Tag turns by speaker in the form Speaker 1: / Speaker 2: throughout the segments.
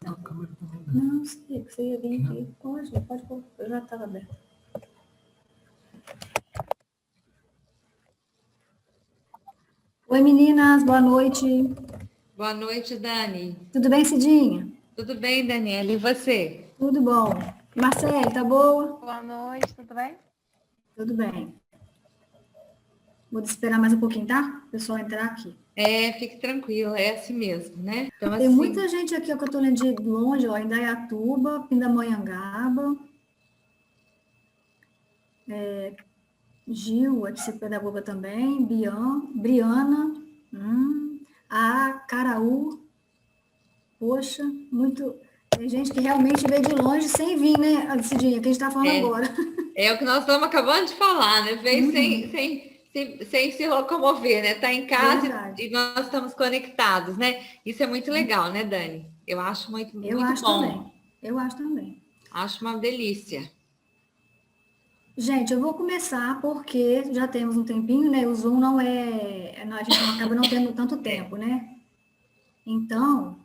Speaker 1: Não, sei que você ia vir aqui. Pode pôr. Eu já estava aberto. Oi, meninas, boa noite.
Speaker 2: Boa noite, Dani.
Speaker 1: Tudo bem, Cidinha?
Speaker 2: Tudo bem, Daniela? E você?
Speaker 1: Tudo bom. Marcele, tá boa?
Speaker 3: Boa noite, tudo bem?
Speaker 1: Tudo bem. Vou esperar mais um pouquinho, tá? O pessoal entrar aqui.
Speaker 2: Fique tranquila, é assim mesmo, né? Então,
Speaker 1: Tem
Speaker 2: assim,
Speaker 1: muita gente aqui ó, que eu tô lendo de longe, ó, Indaiatuba, Pindamonhangaba, Gil, é psicopedagoga também, Briana, a Caraú, poxa, muito. Tem gente que realmente veio de longe sem vir, né, Cidinha, que a gente tá falando agora.
Speaker 2: é o que nós estamos acabando de falar, né? Veio sem se locomover, né? Tá em casa
Speaker 1: Verdade.
Speaker 2: e nós estamos conectados, né? Isso é muito legal, né, Dani? Eu acho muito,
Speaker 1: Eu
Speaker 2: muito
Speaker 1: acho
Speaker 2: bom.
Speaker 1: também. Eu acho também.
Speaker 2: Acho uma delícia.
Speaker 1: Gente, eu vou começar porque já temos um tempinho, né? O Zoom não é. A gente não acaba não tendo tanto tempo, né? Então,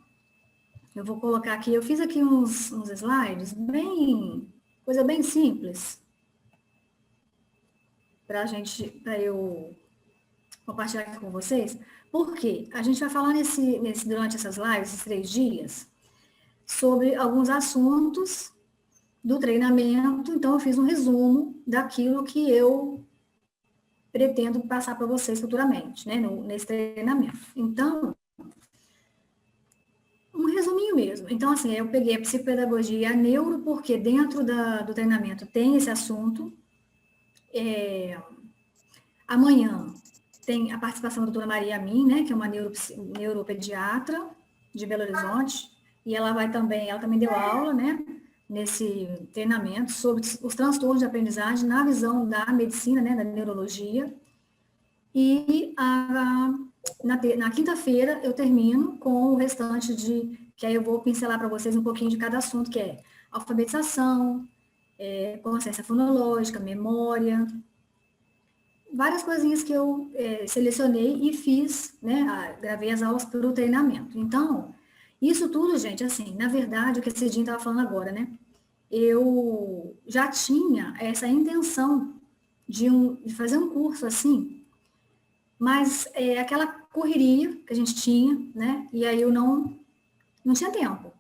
Speaker 1: eu vou colocar aqui. Eu fiz aqui uns slides bem. Coisa bem simples. Para eu compartilhar aqui com vocês. Por quê? A gente vai falar durante essas lives, esses 3 dias, sobre alguns assuntos do treinamento. Então, eu fiz um resumo daquilo que eu pretendo passar para vocês futuramente, né, nesse treinamento. Então, um resuminho mesmo. Então, assim, eu peguei a psicopedagogia e a neuro, porque dentro do treinamento tem esse assunto. Amanhã tem a participação da doutora Maria Amin, né, que é uma neuropediatra de Belo Horizonte, e ela também deu aula, né, nesse treinamento sobre os transtornos de aprendizagem na visão da medicina, né, da neurologia. E na quinta-feira eu termino com o restante que aí eu vou pincelar para vocês um pouquinho de cada assunto, que é alfabetização, consciência fonológica, memória, várias coisinhas que eu selecionei e fiz, né, gravei as aulas para o treinamento. Então, isso tudo, gente, assim, na verdade, o que a Cidinha estava falando agora, né, eu já tinha essa intenção de fazer um curso assim, mas aquela correria que a gente tinha, né? E aí eu não tinha tempo.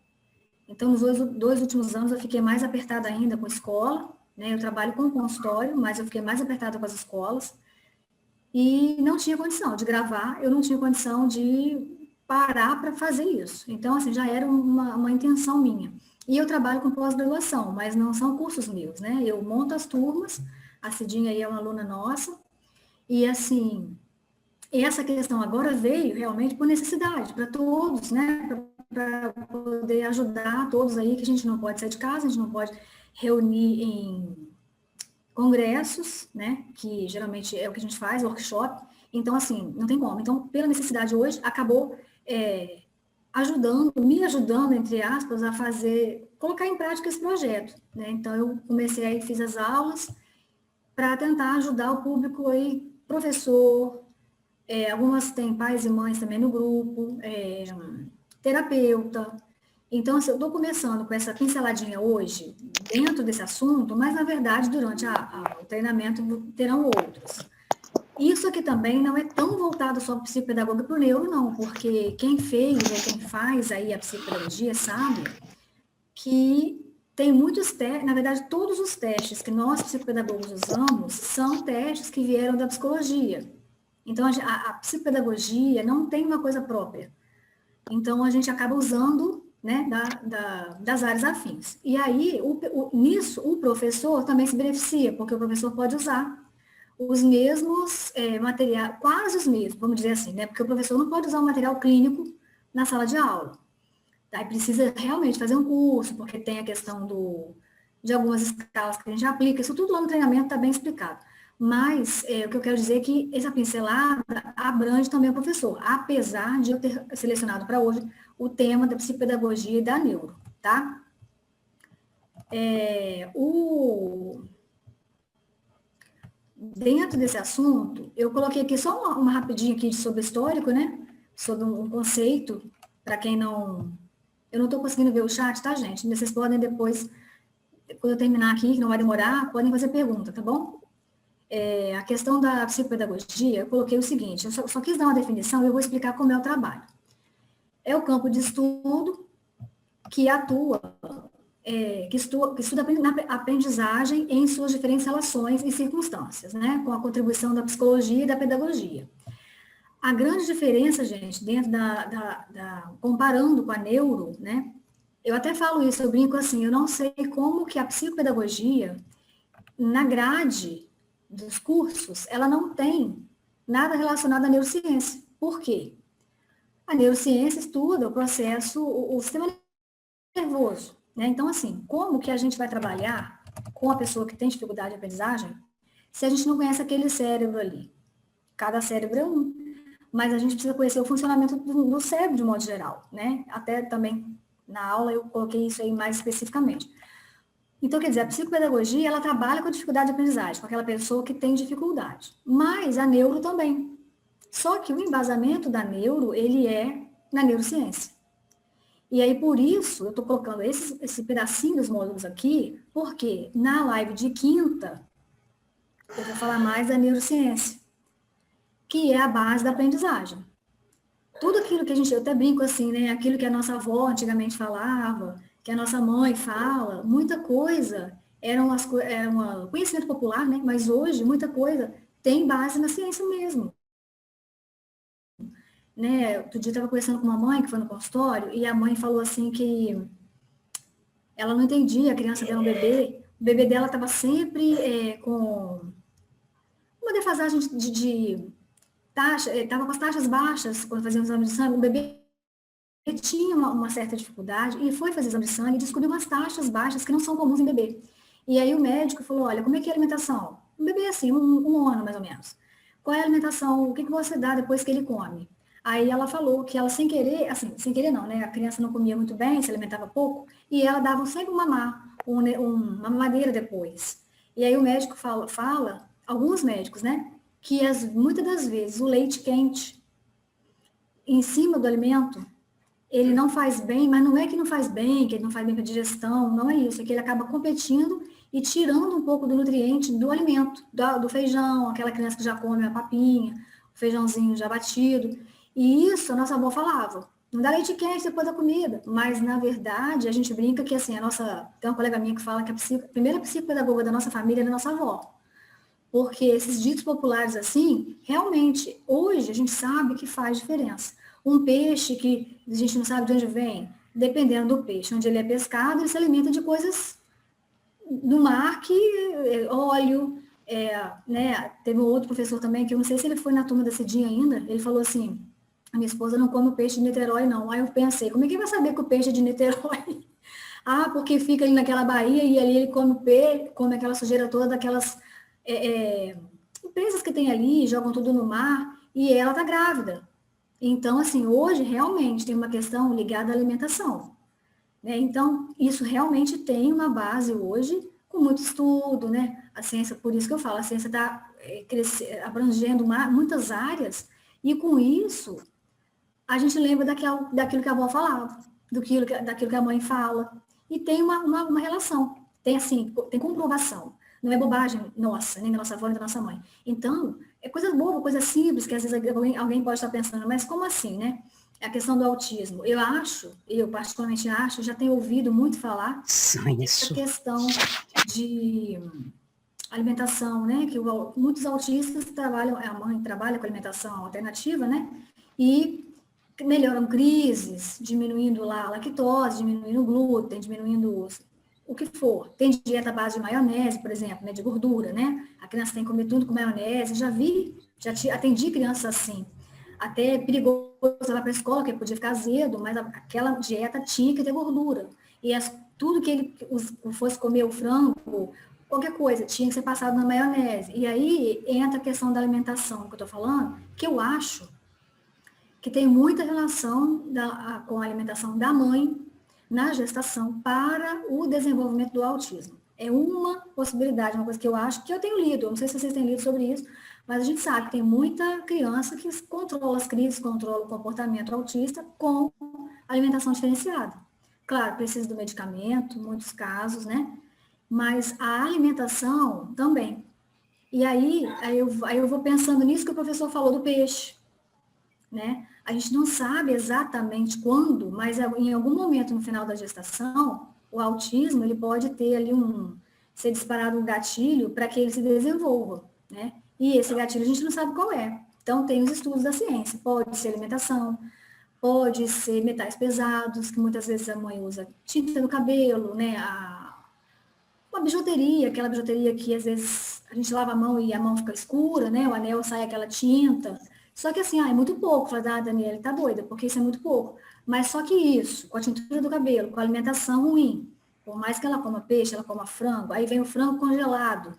Speaker 1: Então, nos dois últimos anos, eu fiquei mais apertada ainda com a escola, né? Eu trabalho com consultório, mas eu fiquei mais apertada com as escolas. E não tinha condição de gravar, eu não tinha condição de parar para fazer isso. Então, assim, já era uma intenção minha. E eu trabalho com pós-graduação, mas não são cursos meus, né? Eu monto as turmas, a Cidinha aí é uma aluna nossa, e assim, e essa questão agora veio realmente por necessidade, para todos, né? Para poder ajudar todos aí, que a gente não pode sair de casa, a gente não pode reunir em congressos, né? Que geralmente é o que a gente faz, workshop. Então, assim, não tem como. Então, pela necessidade hoje, acabou me ajudando, entre aspas, a colocar em prática esse projeto, né? Então, eu comecei aí, fiz as aulas para tentar ajudar o público aí, professor, algumas têm pais e mães também no grupo, terapeuta. Então, assim, eu estou começando com essa pinceladinha hoje, dentro desse assunto, mas, na verdade, durante o treinamento terão outros. Isso aqui também não é tão voltado só para o psicopedagoga e para o neuro, não, porque quem fez ou quem faz aí a psicopedagogia sabe que tem muitos testes, na verdade, todos os testes que nós psicopedagogos usamos são testes que vieram da psicologia. Então, a psicopedagogia não tem uma coisa própria. Então, a gente acaba usando, né, das áreas afins. E aí, nisso, o professor também se beneficia, porque o professor pode usar os mesmos materiais, quase os mesmos, vamos dizer assim, né? Porque o professor não pode usar um material clínico na sala de aula. Aí precisa realmente fazer um curso, porque tem a questão de algumas escalas que a gente aplica, isso tudo lá no treinamento está bem explicado. Mas o que eu quero dizer é que essa pincelada abrange também o professor, apesar de eu ter selecionado para hoje o tema da psicopedagogia e da neuro, tá? Dentro desse assunto, eu coloquei aqui só uma rapidinha aqui sobre histórico, né? Sobre um conceito, para quem não Eu não estou conseguindo ver o chat, tá, gente? Vocês podem depois, quando eu terminar aqui, que não vai demorar, podem fazer pergunta, tá bom? A questão da psicopedagogia, eu coloquei o seguinte, eu só quis dar uma definição e eu vou explicar como é o trabalho. É o campo de estudo que atua, que estuda a aprendizagem em suas diferentes relações e circunstâncias, né? Com a contribuição da psicologia e da pedagogia. A grande diferença, gente, dentro comparando com a neuro, né? Eu até falo isso, eu brinco assim, eu não sei como que a psicopedagogia, na grade dos cursos, ela não tem nada relacionado à neurociência. Por quê? A neurociência estuda o processo, o sistema nervoso, né? Então, assim, como que a gente vai trabalhar com a pessoa que tem dificuldade de aprendizagem se a gente não conhece aquele cérebro ali? Cada cérebro é um, mas a gente precisa conhecer o funcionamento do cérebro de modo geral, né? Até também na aula eu coloquei isso aí mais especificamente. Então, quer dizer, a psicopedagogia, ela trabalha com a dificuldade de aprendizagem, com aquela pessoa que tem dificuldade. Mas a neuro também. Só que o embasamento da neuro, ele é na neurociência. E aí, por isso, eu estou colocando esse pedacinho dos módulos aqui, porque na live de quinta, eu vou falar mais da neurociência, que é a base da aprendizagem. Tudo aquilo que eu até brinco assim, né? Aquilo que a nossa avó antigamente falava, que a nossa mãe fala, muita coisa era um conhecimento popular, né? Mas hoje, muita coisa tem base na ciência mesmo. Né? Outro dia eu estava conversando com uma mãe que foi no consultório, e a mãe falou assim que ela não entendia, a criança dela, o bebê dela estava sempre com uma defasagem de taxa, estava com as taxas baixas quando fazia o exame de sangue, o bebê tinha uma certa dificuldade e foi fazer exame de sangue e descobriu umas taxas baixas que não são comuns em bebê. E aí o médico falou, olha, como é que é a alimentação? Um bebê assim, um ano mais ou menos. Qual é a alimentação? O que você dá depois que ele come? Aí ela falou que ela sem querer, assim, sem querer não, né? A criança não comia muito bem, se alimentava pouco, e ela dava sempre um mamar, uma mamadeira depois. E aí o médico fala alguns médicos, né? Que muitas das vezes o leite quente em cima do alimento ele não faz bem, mas não é que não faz bem, que ele não faz bem para a digestão, não é isso, é que ele acaba competindo e tirando um pouco do nutriente do alimento, do feijão, aquela criança que já come a papinha, o feijãozinho já batido. E isso a nossa avó falava, não dá leite quente depois da comida, mas na verdade a gente brinca que assim, tem uma colega minha que fala que a primeira psicopedagoga da nossa família é a nossa avó. Porque esses ditos populares assim, realmente, hoje a gente sabe que faz diferença. Um peixe que a gente não sabe de onde vem, dependendo do peixe, onde ele é pescado, ele se alimenta de coisas do mar que óleo, né? Teve um outro professor também, que eu não sei se ele foi na turma da Cidinha ainda, ele falou assim, a minha esposa não come peixe de Niterói, não. Aí eu pensei, como é que vai saber que o peixe é de Niterói? Ah, porque fica ali naquela baía e ali ele come peixe, come aquela sujeira toda daquelas empresas que tem ali, jogam tudo no mar, e ela tá grávida. Então, assim, hoje realmente tem uma questão ligada à alimentação, né? Então, isso realmente tem uma base hoje, com muito estudo, né? A ciência, por isso que eu falo, a ciência está abrangendo muitas áreas, e com isso, a gente lembra daquilo que a avó falava, daquilo que a mãe fala, e tem uma relação, tem assim, tem comprovação. Não é bobagem nossa, nem da nossa avó, nem da nossa mãe. Então, é coisa boba, coisa simples, que às vezes alguém pode estar pensando, mas como assim, né? É a questão do autismo. Eu particularmente acho, já tenho ouvido muito falar essa questão de alimentação, né? Que muitos autistas a mãe trabalha com alimentação alternativa, né? E melhoram crises, diminuindo lá a lactose, diminuindo o glúten, diminuindo o que for. Tem dieta à base de maionese, por exemplo, né, de gordura, né? A criança tem que comer tudo com maionese. Já atendi crianças assim. Até perigoso levar para a escola, porque podia ficar azedo, mas aquela dieta tinha que ter gordura. E tudo que ele fosse comer, o frango, qualquer coisa, tinha que ser passado na maionese. E aí entra a questão da alimentação que eu estou falando, que eu acho que tem muita relação com a alimentação da mãe na gestação para o desenvolvimento do autismo. É uma possibilidade, uma coisa que eu acho, que eu tenho lido, eu não sei se vocês têm lido sobre isso, mas a gente sabe que tem muita criança que controla as crises, controla o comportamento autista com alimentação diferenciada. Claro, precisa do medicamento, muitos casos, né? Mas a alimentação também. E aí eu vou pensando nisso que o professor falou do peixe, né? A gente não sabe exatamente quando, mas em algum momento no final da gestação, o autismo, ele pode ter ali ser disparado um gatilho para que ele se desenvolva, né? E esse gatilho a gente não sabe qual é. Então, tem os estudos da ciência. Pode ser alimentação, pode ser metais pesados, que muitas vezes a mãe usa tinta no cabelo, né? Uma bijuteria, aquela bijuteria que às vezes a gente lava a mão e a mão fica escura, né? O anel sai aquela tinta. Só que assim, é muito pouco. Fala, Daniela, tá doida, porque isso é muito pouco. Mas só que isso, com a tintura do cabelo, com a alimentação ruim, por mais que ela coma peixe, ela coma frango, aí vem o frango congelado.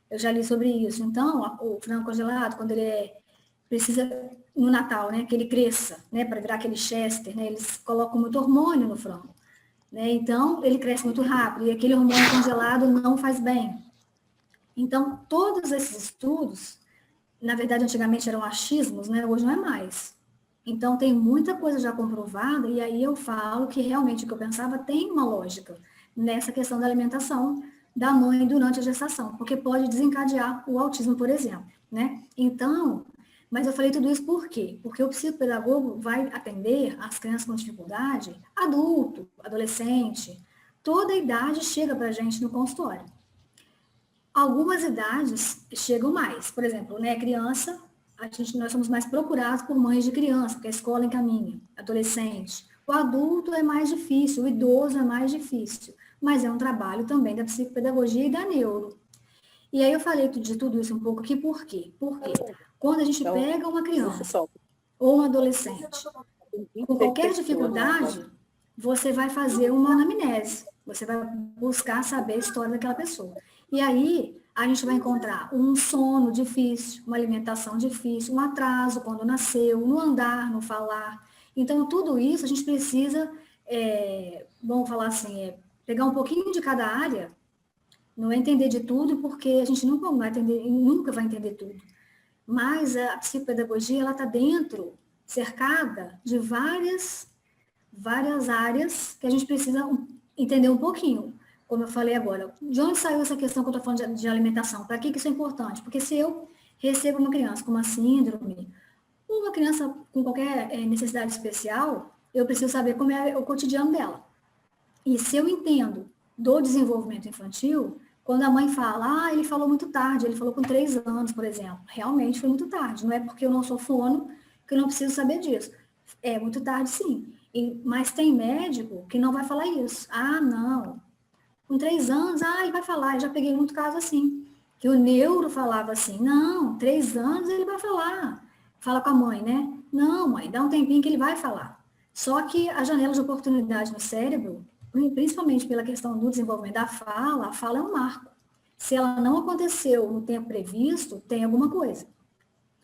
Speaker 1: Eu já li sobre isso. Então, o frango congelado, quando precisa, no Natal, né, que ele cresça, né, para virar aquele Chester, né, eles colocam muito hormônio no frango. Né? Então, ele cresce muito rápido e aquele hormônio congelado não faz bem. Então, todos esses estudos, na verdade, antigamente eram achismos, né? Hoje não é mais. Então, tem muita coisa já comprovada e aí eu falo que realmente o que eu pensava tem uma lógica nessa questão da alimentação da mãe durante a gestação, porque pode desencadear o autismo, por exemplo, né? Então, mas eu falei tudo isso por quê? Porque o psicopedagogo vai atender as crianças com dificuldade, adulto, adolescente, toda idade chega para a gente no consultório. Algumas idades chegam mais. Por exemplo, né, criança, nós somos mais procurados por mães de criança, porque a escola encaminha, adolescente. O adulto é mais difícil, o idoso é mais difícil, mas é um trabalho também da psicopedagogia e da neuro. E aí eu falei de tudo isso um pouco aqui, por quê? Porque quando a gente pega uma criança ou um adolescente com qualquer dificuldade, você vai fazer uma anamnese, você vai buscar saber a história daquela pessoa. E aí a gente vai encontrar um sono difícil, uma alimentação difícil, um atraso quando nasceu, no andar, no falar. Então, tudo isso a gente precisa, vamos falar assim, pegar um pouquinho de cada área. Não é entender de tudo, porque a gente nunca vai entender tudo. Mas a psicopedagogia, ela está dentro, cercada de várias áreas que a gente precisa entender um pouquinho. Como eu falei agora, de onde saiu essa questão que eu estou falando de alimentação? Para que isso é importante? Porque se eu recebo uma criança com uma síndrome, ou uma criança com qualquer necessidade especial, eu preciso saber como é o cotidiano dela. E se eu entendo do desenvolvimento infantil, quando a mãe fala, ele falou muito tarde, ele falou com 3 anos, por exemplo. Realmente foi muito tarde. Não é porque eu não sou fono que eu não preciso saber disso. É muito tarde, sim. Mas tem médico que não vai falar isso. Não. Com 3 anos, ele vai falar. Eu já peguei muito caso assim. Que o neuro falava assim, não, 3 anos ele vai falar. Fala com a mãe, né? Não, mãe, dá um tempinho que ele vai falar. Só que a janela de oportunidade no cérebro, principalmente pela questão do desenvolvimento da fala, a fala é um marco. Se ela não aconteceu no tempo previsto, tem alguma coisa.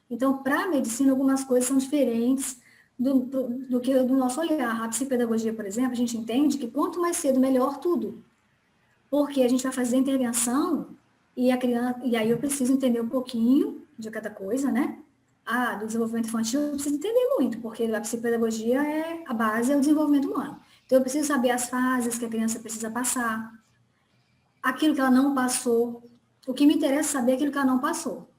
Speaker 1: Então, para a medicina, algumas coisas são diferentes do que do nosso olhar. A psicopedagogia, por exemplo, a gente entende que quanto mais cedo, melhor tudo. Porque a gente vai fazer a intervenção e aí eu preciso entender um pouquinho de cada coisa, né? Do desenvolvimento infantil, eu preciso entender muito, porque a psicopedagogia a base é o desenvolvimento humano. Então, eu preciso saber as fases que a criança precisa passar, aquilo que ela não passou. O que me interessa é saber aquilo que ela não passou.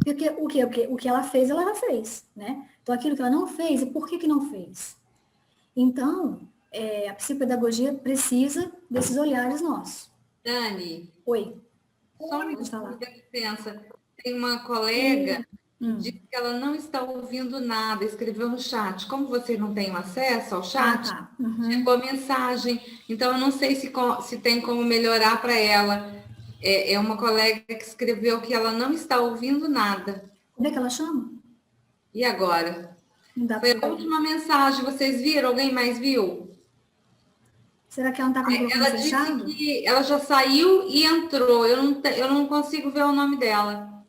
Speaker 1: Porque o que ela fez, ela já fez, né? Então, aquilo que ela não fez, e por que não fez? Então, a psicopedagogia precisa desses olhares nossos.
Speaker 2: Dani.
Speaker 1: Oi.
Speaker 2: Só me licença. Tem uma colega que diz que ela não está ouvindo nada, escreveu no chat. Como vocês não têm acesso ao chat, chegou a mensagem. Então, eu não sei se tem como melhorar para ela. É uma colega que escreveu que ela não está ouvindo nada.
Speaker 1: Como é que ela chama?
Speaker 2: E agora? Foi a última mensagem. Vocês viram? Alguém mais viu?
Speaker 1: Será que ela não está com o microfone fechado?
Speaker 2: Ela disse que ela já saiu e entrou. Eu não consigo ver o nome dela.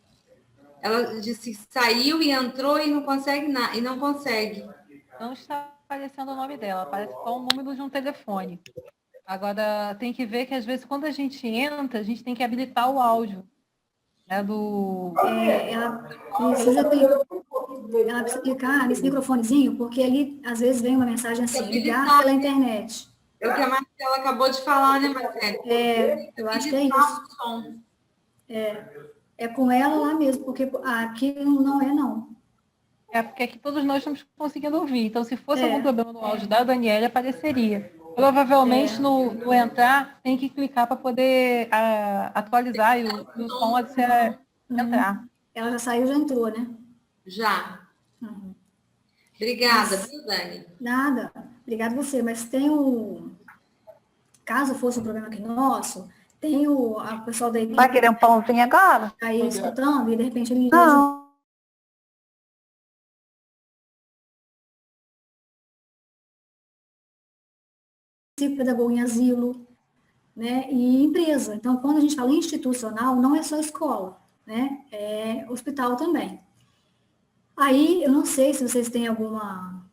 Speaker 2: Ela disse que saiu e entrou e não consegue nada. E não consegue.
Speaker 3: Não está aparecendo o nome dela. Aparece só o número de um telefone. Agora, tem que ver que, às vezes, quando a gente entra, a gente tem que habilitar o áudio.
Speaker 1: Ela precisa clicar nesse microfonezinho, porque ali, às vezes, vem uma mensagem assim, ligar pela internet.
Speaker 2: É o que a Marcela acabou de falar, né, Marcela?
Speaker 1: Eu acho que é isso. É com ela lá mesmo, porque aqui não é, não.
Speaker 3: É porque aqui todos nós estamos conseguindo ouvir. Então, se fosse algum problema no áudio da Daniela, apareceria. Provavelmente, no entrar, tem que clicar para poder atualizar e o som entrar.
Speaker 1: Ela já saiu, já entrou, né?
Speaker 2: Já. Obrigada, viu, Dani?
Speaker 1: Nada. Obrigada você. Mas tem caso fosse um problema aqui nosso, tem o pessoal da equipe...
Speaker 4: Vai querer um pãozinho agora?
Speaker 1: Aí escutando e, de repente, ele...
Speaker 4: Não.
Speaker 1: Pedagogo em asilo, né, e empresa. Então, quando a gente fala institucional, não é só escola, né, é hospital também. Aí, eu não sei se vocês têm alguma...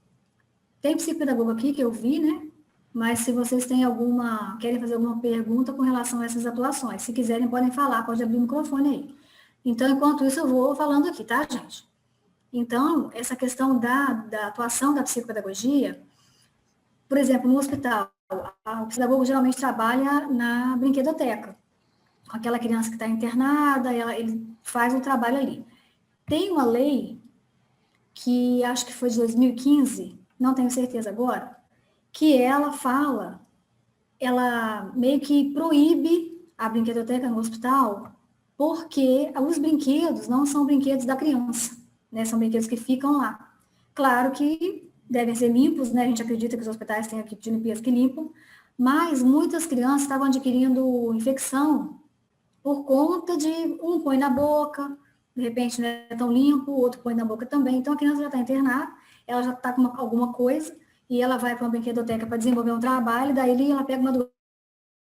Speaker 1: Tem psicopedagogo aqui que eu vi, né, mas se vocês têm querem fazer alguma pergunta com relação a essas atuações, se quiserem podem falar, pode abrir o microfone aí. Então, enquanto isso, eu vou falando aqui, tá, gente? Então, essa questão da atuação da psicopedagogia, por exemplo, no hospital, o pedagogo geralmente trabalha na brinquedoteca, com aquela criança que está internada, ele faz um trabalho ali. Tem uma lei, que acho que foi de 2015, não tenho certeza agora, que ela meio que proíbe a brinquedoteca no hospital, porque os brinquedos não são brinquedos da criança, né? São brinquedos que ficam lá. Claro que devem ser limpos, né? A gente acredita que os hospitais têm equipe de limpeza que limpam, mas muitas crianças estavam adquirindo infecção por conta de um põe na boca, de repente não é tão limpo, o outro põe na boca também. Então a criança já está internada, ela já está com alguma coisa, e ela vai para uma brinquedoteca para desenvolver um trabalho, e daí ela pega uma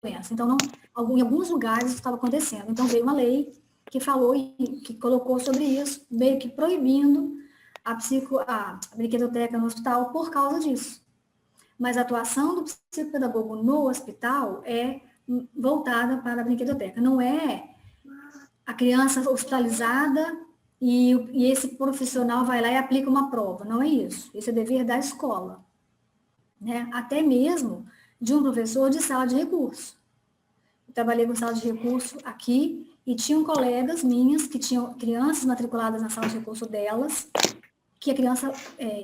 Speaker 1: doença. Então, em alguns lugares isso estava acontecendo. Então veio uma lei que falou e que colocou sobre isso, meio que proibindo a brinquedoteca no hospital por causa disso. Mas a atuação do psicopedagogo no hospital é voltada para a brinquedoteca. Não é a criança hospitalizada e esse profissional vai lá e aplica uma prova. Não é isso. Isso é dever da escola, né? Até mesmo de um professor de sala de recurso. Eu trabalhei com sala de recurso aqui e tinham colegas minhas que tinham crianças matriculadas na sala de recurso delas, que a criança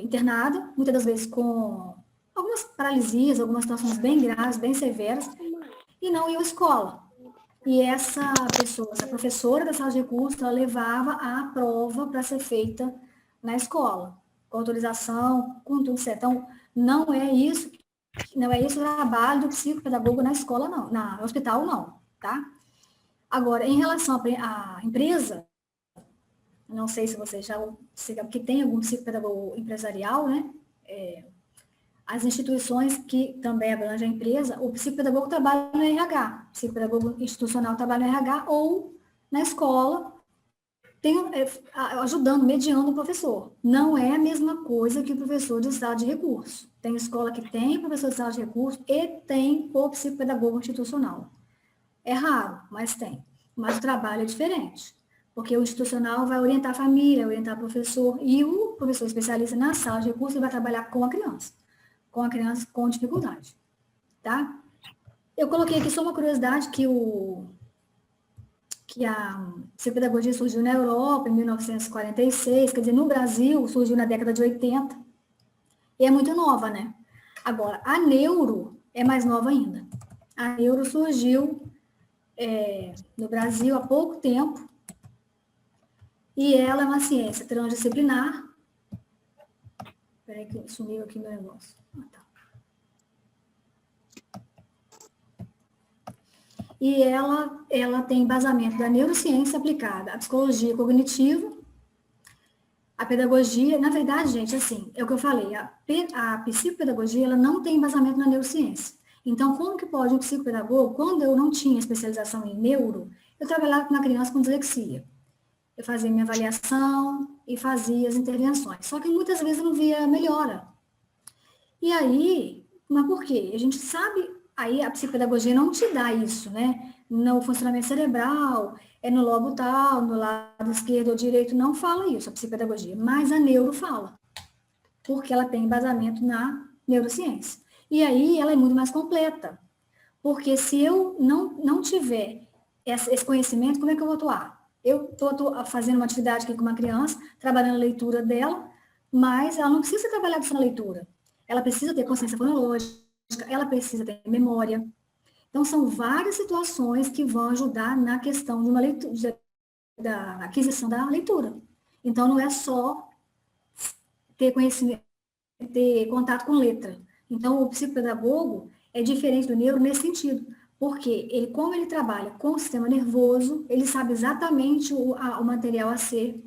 Speaker 1: internada, muitas das vezes com algumas paralisias, algumas situações bem graves, bem severas, e não ia à escola. E essa professora da sala de recurso, ela levava a prova para ser feita na escola, com autorização, com tudo certo. Então, não é isso o trabalho do psicopedagogo na escola, não, no hospital, não, tá? Agora, em relação à empresa, não sei se você já sabe que tem algum psicopedagogo empresarial, né? As instituições que também abrangem a empresa, o psicopedagogo trabalha no RH, o psicopedagogo institucional trabalha no RH ou na escola, ajudando, mediando o professor. Não é a mesma coisa que o professor de sala de recurso. Tem escola que tem professor de sala de recurso e tem o psicopedagogo institucional. É raro, mas tem. Mas o trabalho é diferente. Porque o institucional vai orientar a família, orientar o professor, e o professor especialista na sala de recurso vai trabalhar com a criança com dificuldade, tá? Eu coloquei aqui só uma curiosidade que a psicopedagogia surgiu na Europa em 1946, quer dizer, no Brasil surgiu na década de 80, e é muito nova, né? Agora, a neuro é mais nova ainda. A neuro surgiu no Brasil há pouco tempo, e ela é uma ciência transdisciplinar. Espera aí que sumiu aqui meu negócio. Tá. E ela tem embasamento da neurociência aplicada à psicologia cognitiva, a pedagogia. Na verdade, gente, assim, é o que eu falei, a psicopedagogia ela não tem embasamento na neurociência. Então, como que pode um psicopedagogo, quando eu não tinha especialização em neuro, eu trabalhava com uma criança com dislexia. Eu fazia minha avaliação e fazia as intervenções. Só que muitas vezes eu não via melhora. E aí, mas por quê? A gente sabe, aí a psicopedagogia não te dá isso, né? No funcionamento cerebral, no lobo tal, no lado esquerdo ou direito, não fala isso a psicopedagogia, mas a neuro fala, porque ela tem embasamento na neurociência. E aí ela é muito mais completa. Porque se eu não tiver esse conhecimento, como é que eu vou atuar? Eu estou fazendo uma atividade aqui com uma criança, trabalhando a leitura dela, mas ela não precisa trabalhar só na leitura. Ela precisa ter consciência fonológica, ela precisa ter memória. Então, são várias situações que vão ajudar na questão de uma leitura, da aquisição da leitura. Então, não é só ter conhecimento, ter contato com letra. Então, o psicopedagogo é diferente do neuro nesse sentido, porque ele, como ele trabalha com o sistema nervoso, ele sabe exatamente o material a ser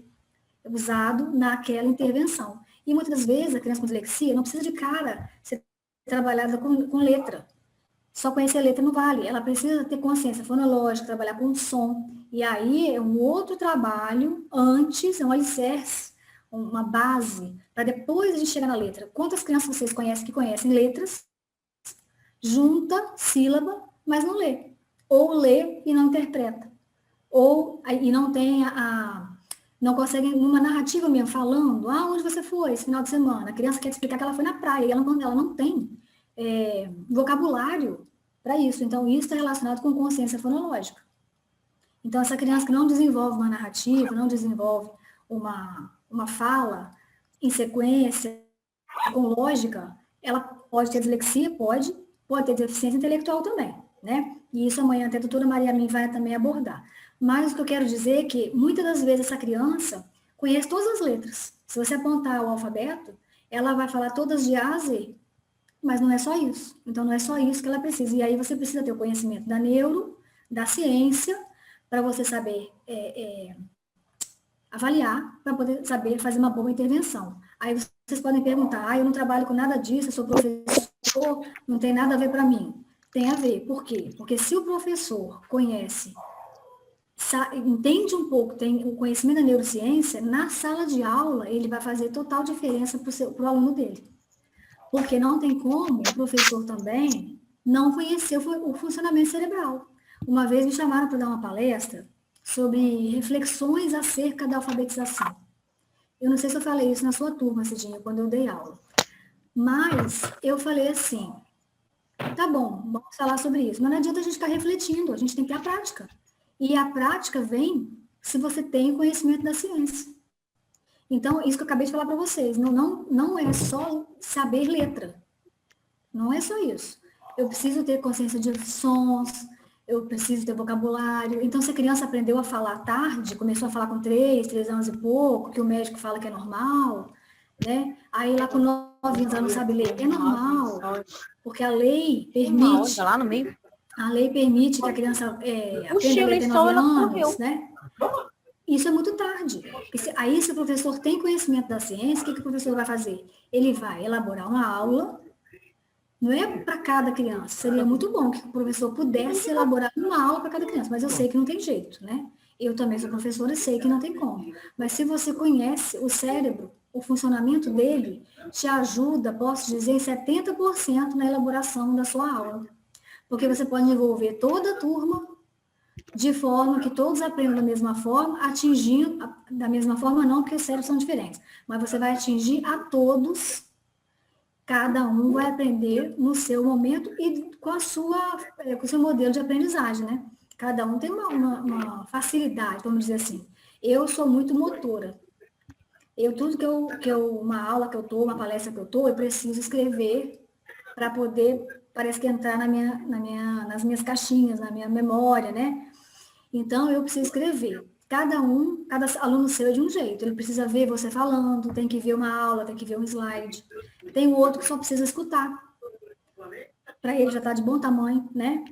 Speaker 1: usado naquela intervenção. E muitas vezes a criança com dislexia não precisa de cara ser trabalhada com letra. Só conhecer a letra não vale. Ela precisa ter consciência fonológica, trabalhar com som. E aí é um outro trabalho antes, é um alicerce, uma base, para depois a gente chegar na letra. Quantas crianças vocês conhecem que conhecem letras, junta sílaba, mas não lê? Ou lê e não interpreta. Ou e não tem não consegue uma narrativa mesmo, falando, onde você foi esse final de semana? A criança quer explicar que ela foi na praia, e ela não tem vocabulário para isso. Então, isso está relacionado com consciência fonológica. Então, essa criança que não desenvolve uma narrativa, não desenvolve uma fala em sequência, com lógica, ela pode ter dislexia, pode ter deficiência intelectual também, né? E isso amanhã até a doutora Maria Min vai também abordar. Mas o que eu quero dizer é que, muitas das vezes, essa criança conhece todas as letras. Se você apontar o alfabeto, ela vai falar todas de A a Z, mas não é só isso. Então, não é só isso que ela precisa. E aí você precisa ter o conhecimento da neuro, da ciência, para você saber avaliar, para poder saber fazer uma boa intervenção. Aí vocês podem perguntar, eu não trabalho com nada disso, eu sou professor, não tem nada a ver para mim. Tem a ver. Por quê? Porque se o professor conhece, entende um pouco, tem o conhecimento da neurociência, na sala de aula ele vai fazer total diferença para o aluno dele. Porque não tem como o professor também não conhecer o funcionamento cerebral. Uma vez me chamaram para dar uma palestra sobre reflexões acerca da alfabetização. Eu não sei se eu falei isso na sua turma, Cidinha, quando eu dei aula. Mas eu falei assim, tá bom, vamos falar sobre isso. Mas não adianta a gente ficar refletindo, a gente tem que ter a prática. E a prática vem se você tem conhecimento da ciência. Então, isso que eu acabei de falar para vocês, não é só saber letra. Não é só isso. Eu preciso ter consciência de sons, eu preciso ter vocabulário. Então, se a criança aprendeu a falar tarde, começou a falar com 3 anos e pouco, que o médico fala que é normal, né? Aí lá com 9 anos ela não sabe ler. É normal, porque a lei permite...
Speaker 3: lá no meio.
Speaker 1: A lei permite que a criança aprenda a ler até 9 anos, né? Isso é muito tarde. Aí, se o professor tem conhecimento da ciência, o que o professor vai fazer? Ele vai elaborar uma aula, não é para cada criança. Seria muito bom que o professor pudesse elaborar uma aula para cada criança, mas eu sei que não tem jeito, né? Eu também sou professora e sei que não tem como. Mas se você conhece o cérebro, o funcionamento dele, te ajuda, posso dizer, em 70% na elaboração da sua aula. Porque você pode envolver toda a turma de forma que todos aprendam da mesma forma, atingindo, da mesma forma não, porque os cérebros são diferentes, mas você vai atingir a todos, cada um vai aprender no seu momento e com o seu modelo de aprendizagem, né? Cada um tem uma facilidade, vamos dizer assim. Eu sou muito motora. Tudo uma aula que eu estou, uma palestra que eu estou, eu preciso escrever para poder, parece que entrar nas minhas caixinhas, na minha memória, né? Então, eu preciso escrever. Cada aluno seu é de um jeito. Ele precisa ver você falando, tem que ver uma aula, tem que ver um slide. Tem o outro que só precisa escutar. Para ele já está de bom tamanho, né?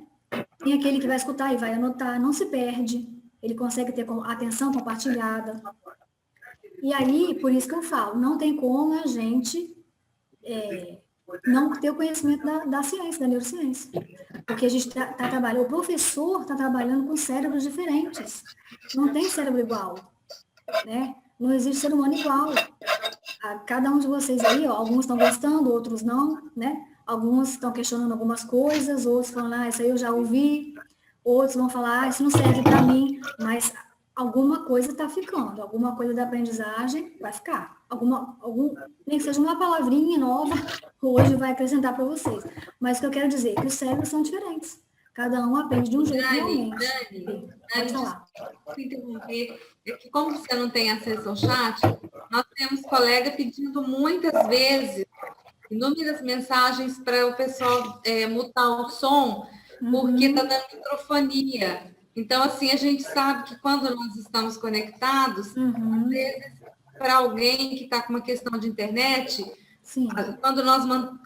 Speaker 1: Tem aquele que vai escutar e vai anotar, não se perde. Ele consegue ter atenção compartilhada. E aí, por isso que eu falo, não tem como a gente não ter o conhecimento da ciência, da neurociência. Porque a gente está trabalhando, o professor está trabalhando com cérebros diferentes. Não tem cérebro igual, né? Não existe ser humano igual. Cada um de vocês aí, alguns estão gostando, outros não, né? Alguns estão questionando algumas coisas, outros falam, isso aí eu já ouvi, outros vão falar, isso não serve para mim, mas alguma coisa está ficando, alguma coisa da aprendizagem vai ficar. nem que seja uma palavrinha nova, hoje vai acrescentar para vocês. Mas o que eu quero dizer é que os cérebros são diferentes. Cada um aprende de um jeito realmente.
Speaker 2: Dani, desculpa interromper. É que como você não tem acesso ao chat, nós temos colega pedindo muitas vezes inúmeras mensagens para o pessoal mutar o som, porque está dando microfonia. Então, assim, a gente sabe que quando nós estamos conectados, às vezes, para alguém que está com uma questão de internet,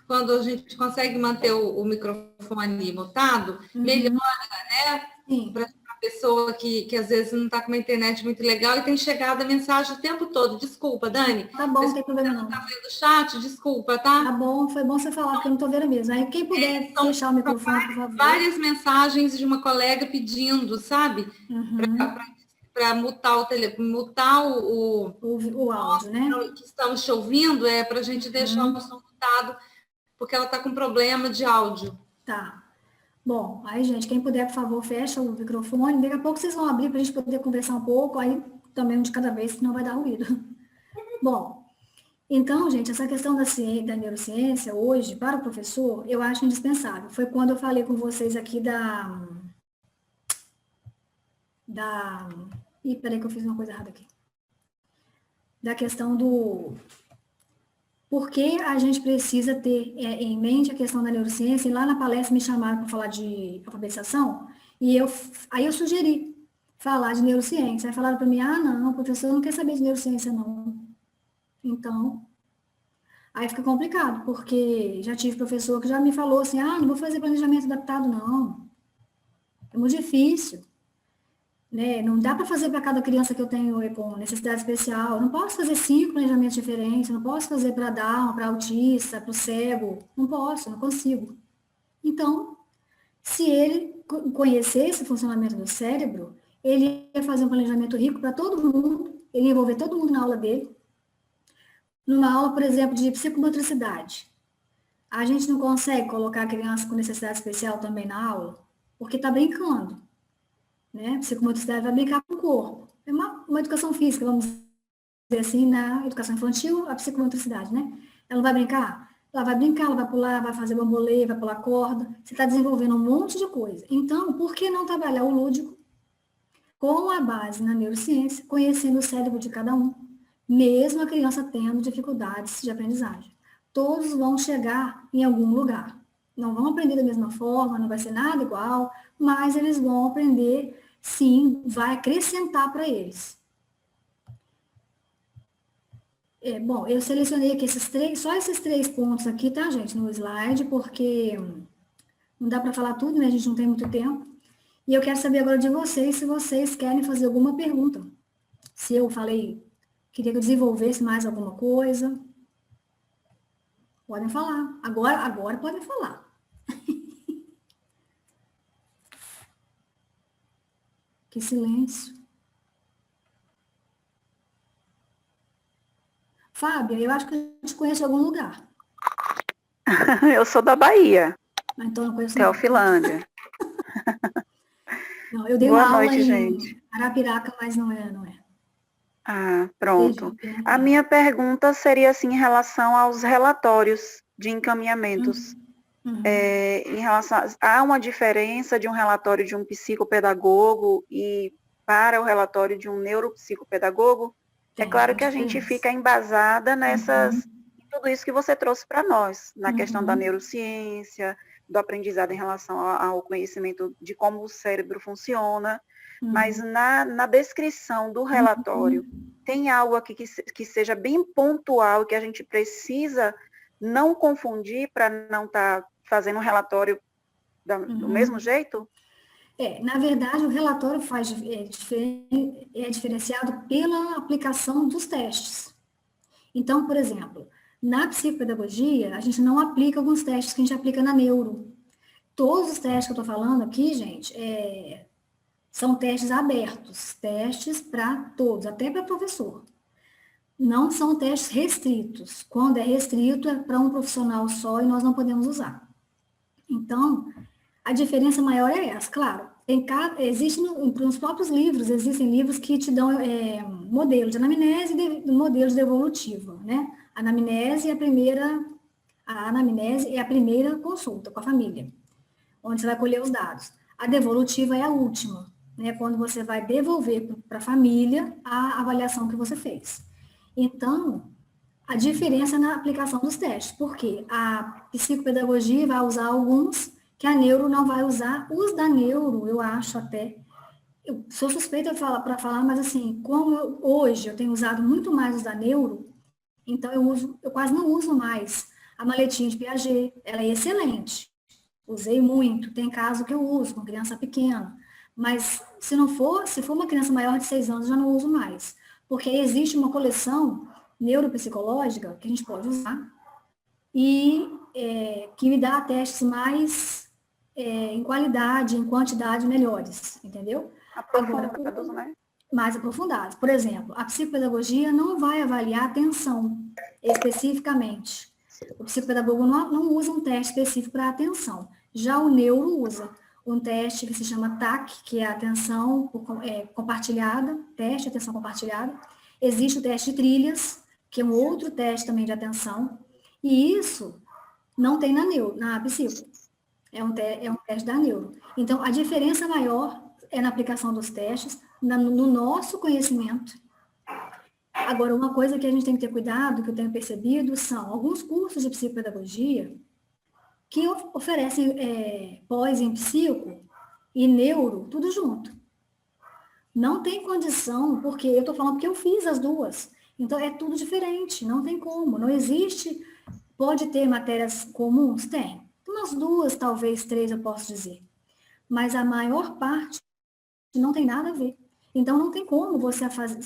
Speaker 2: quando a gente consegue manter o microfone mutado, melhora, né? Para a pessoa que às vezes não está com uma internet muito legal e tem chegado a mensagem o tempo todo. Desculpa, Dani.
Speaker 1: Tá bom, não tem problema não.
Speaker 2: Está vendo o chat? Desculpa, tá?
Speaker 1: Tá bom, foi bom você falar, porque eu não estou vendo mesmo. Aí quem puder fechar o microfone, por favor.
Speaker 2: Várias mensagens de uma colega pedindo, sabe? Para mutar o
Speaker 1: áudio, né?
Speaker 2: Que estamos te ouvindo, para a gente deixar o som mutado, porque ela está com problema de áudio.
Speaker 1: Tá. Bom, aí, gente, quem puder, por favor, fecha o microfone. Daqui a pouco vocês vão abrir para a gente poder conversar um pouco, aí também um de cada vez, senão vai dar ruído. Bom, então, gente, essa questão da neurociência, hoje, para o professor, eu acho indispensável. Foi quando eu falei com vocês aqui Ih, peraí que eu fiz uma coisa errada aqui. Da questão do... Por que a gente precisa ter em mente a questão da neurociência? E lá na palestra me chamaram para falar de alfabetização, e aí eu sugeri falar de neurociência. Aí falaram para mim, não, o professor não quer saber de neurociência, não. Então, aí fica complicado, porque já tive professor que já me falou assim, não vou fazer planejamento adaptado, não. É muito difícil. Né? Não dá para fazer para cada criança que eu tenho com necessidade especial. Eu não posso fazer 5 planejamentos diferentes, não posso fazer para Down, para autista, para o cego. Não posso, não consigo. Então, se ele conhecesse o funcionamento do cérebro, ele ia fazer um planejamento rico para todo mundo, ele ia envolver todo mundo na aula dele. Numa aula, por exemplo, de psicomotricidade, a gente não consegue colocar a criança com necessidade especial também na aula, porque está brincando. Né? Psicomotricidade vai brincar com o corpo. É uma educação física, vamos dizer assim, na educação infantil, a psicomotricidade, né? Ela não vai brincar? Ela vai brincar, ela vai pular, vai fazer bambolê, vai pular corda. Você está desenvolvendo um monte de coisa. Então, por que não trabalhar o lúdico com a base na neurociência, conhecendo o cérebro de cada um, mesmo a criança tendo dificuldades de aprendizagem? Todos vão chegar em algum lugar. Não vão aprender da mesma forma, não vai ser nada igual, mas eles vão aprender, sim, vai acrescentar para eles. Bom, eu selecionei aqui só esses 3 pontos aqui, tá, gente, no slide, porque não dá para falar tudo, né, a gente não tem muito tempo. E eu quero saber agora de vocês, se vocês querem fazer alguma pergunta. Se eu falei, queria que eu desenvolvesse mais alguma coisa. Podem falar. Agora podem falar. Que silêncio. Fábia, eu acho que eu te conheço em algum lugar.
Speaker 4: Eu sou da Bahia.
Speaker 1: Então não conheço.
Speaker 4: Teofilândia.
Speaker 1: Não, eu dei
Speaker 4: Boa
Speaker 1: uma
Speaker 4: noite,
Speaker 1: aula
Speaker 4: gente.
Speaker 1: em Arapiraca, mas não é.
Speaker 4: Pronto. A minha pergunta seria assim, em relação aos relatórios de encaminhamentos. Em relação há uma diferença de um relatório de um psicopedagogo e para o relatório de um neuropsicopedagogo? É claro que a gente fica embasada em tudo isso que você trouxe para nós, na questão da neurociência, do aprendizado em relação ao conhecimento de como o cérebro funciona, mas na descrição do relatório, tem algo aqui que seja bem pontual, que a gente precisa não confundir para não estar fazendo um relatório do mesmo jeito?
Speaker 1: Na verdade, o relatório é diferenciado pela aplicação dos testes. Então, por exemplo, na psicopedagogia, a gente não aplica alguns testes que a gente aplica na neuro. Todos os testes que eu estou falando aqui, gente, são testes abertos, testes para todos, até para professor. Não são testes restritos. Quando é restrito, é para um profissional só e nós não podemos usar. Então, a diferença maior é essa, claro. Nos próprios livros, existem livros que te dão modelo de anamnese e modelo de devolutiva, né? A anamnese é a primeira consulta com a família, onde você vai colher os dados. A devolutiva é a última, né? Quando você vai devolver para a família a avaliação que você fez. Então, a diferença é na aplicação dos testes, porque a psicopedagogia vai usar alguns que a neuro não vai usar. Os da neuro, eu acho até, eu sou suspeita para falar, mas assim, como hoje eu tenho usado muito mais os da neuro, então eu quase não uso mais a maletinha de Piaget, ela é excelente, usei muito, tem caso que eu uso com criança pequena, mas se for uma criança maior de 6 anos, eu já não uso mais, porque existe uma coleção neuropsicológica que a gente pode usar e que me dá testes mais em qualidade, em quantidade melhores, entendeu?
Speaker 4: Aprofundados, né?
Speaker 1: Mais aprofundados. Por exemplo, a psicopedagogia não vai avaliar a atenção especificamente. O psicopedagogo não usa um teste específico para atenção. Já o neuro usa um teste que se chama TAC, que é a atenção compartilhada, teste de atenção compartilhada. Existe o teste de trilhas, que é um outro teste também de atenção. E isso não tem na psico. É um teste da neuro. Então, a diferença maior é na aplicação dos testes, no nosso conhecimento. Agora, uma coisa que a gente tem que ter cuidado, que eu tenho percebido, são alguns cursos de psicopedagogia que oferecem pós em psico e neuro, tudo junto. Não tem condição, porque eu estou falando porque eu fiz as duas. Então, é tudo diferente, não tem como. Não existe, pode ter matérias comuns? Tem. Umas 2, talvez 3, eu posso dizer. Mas a maior parte não tem nada a ver. Então, não tem como você fazer...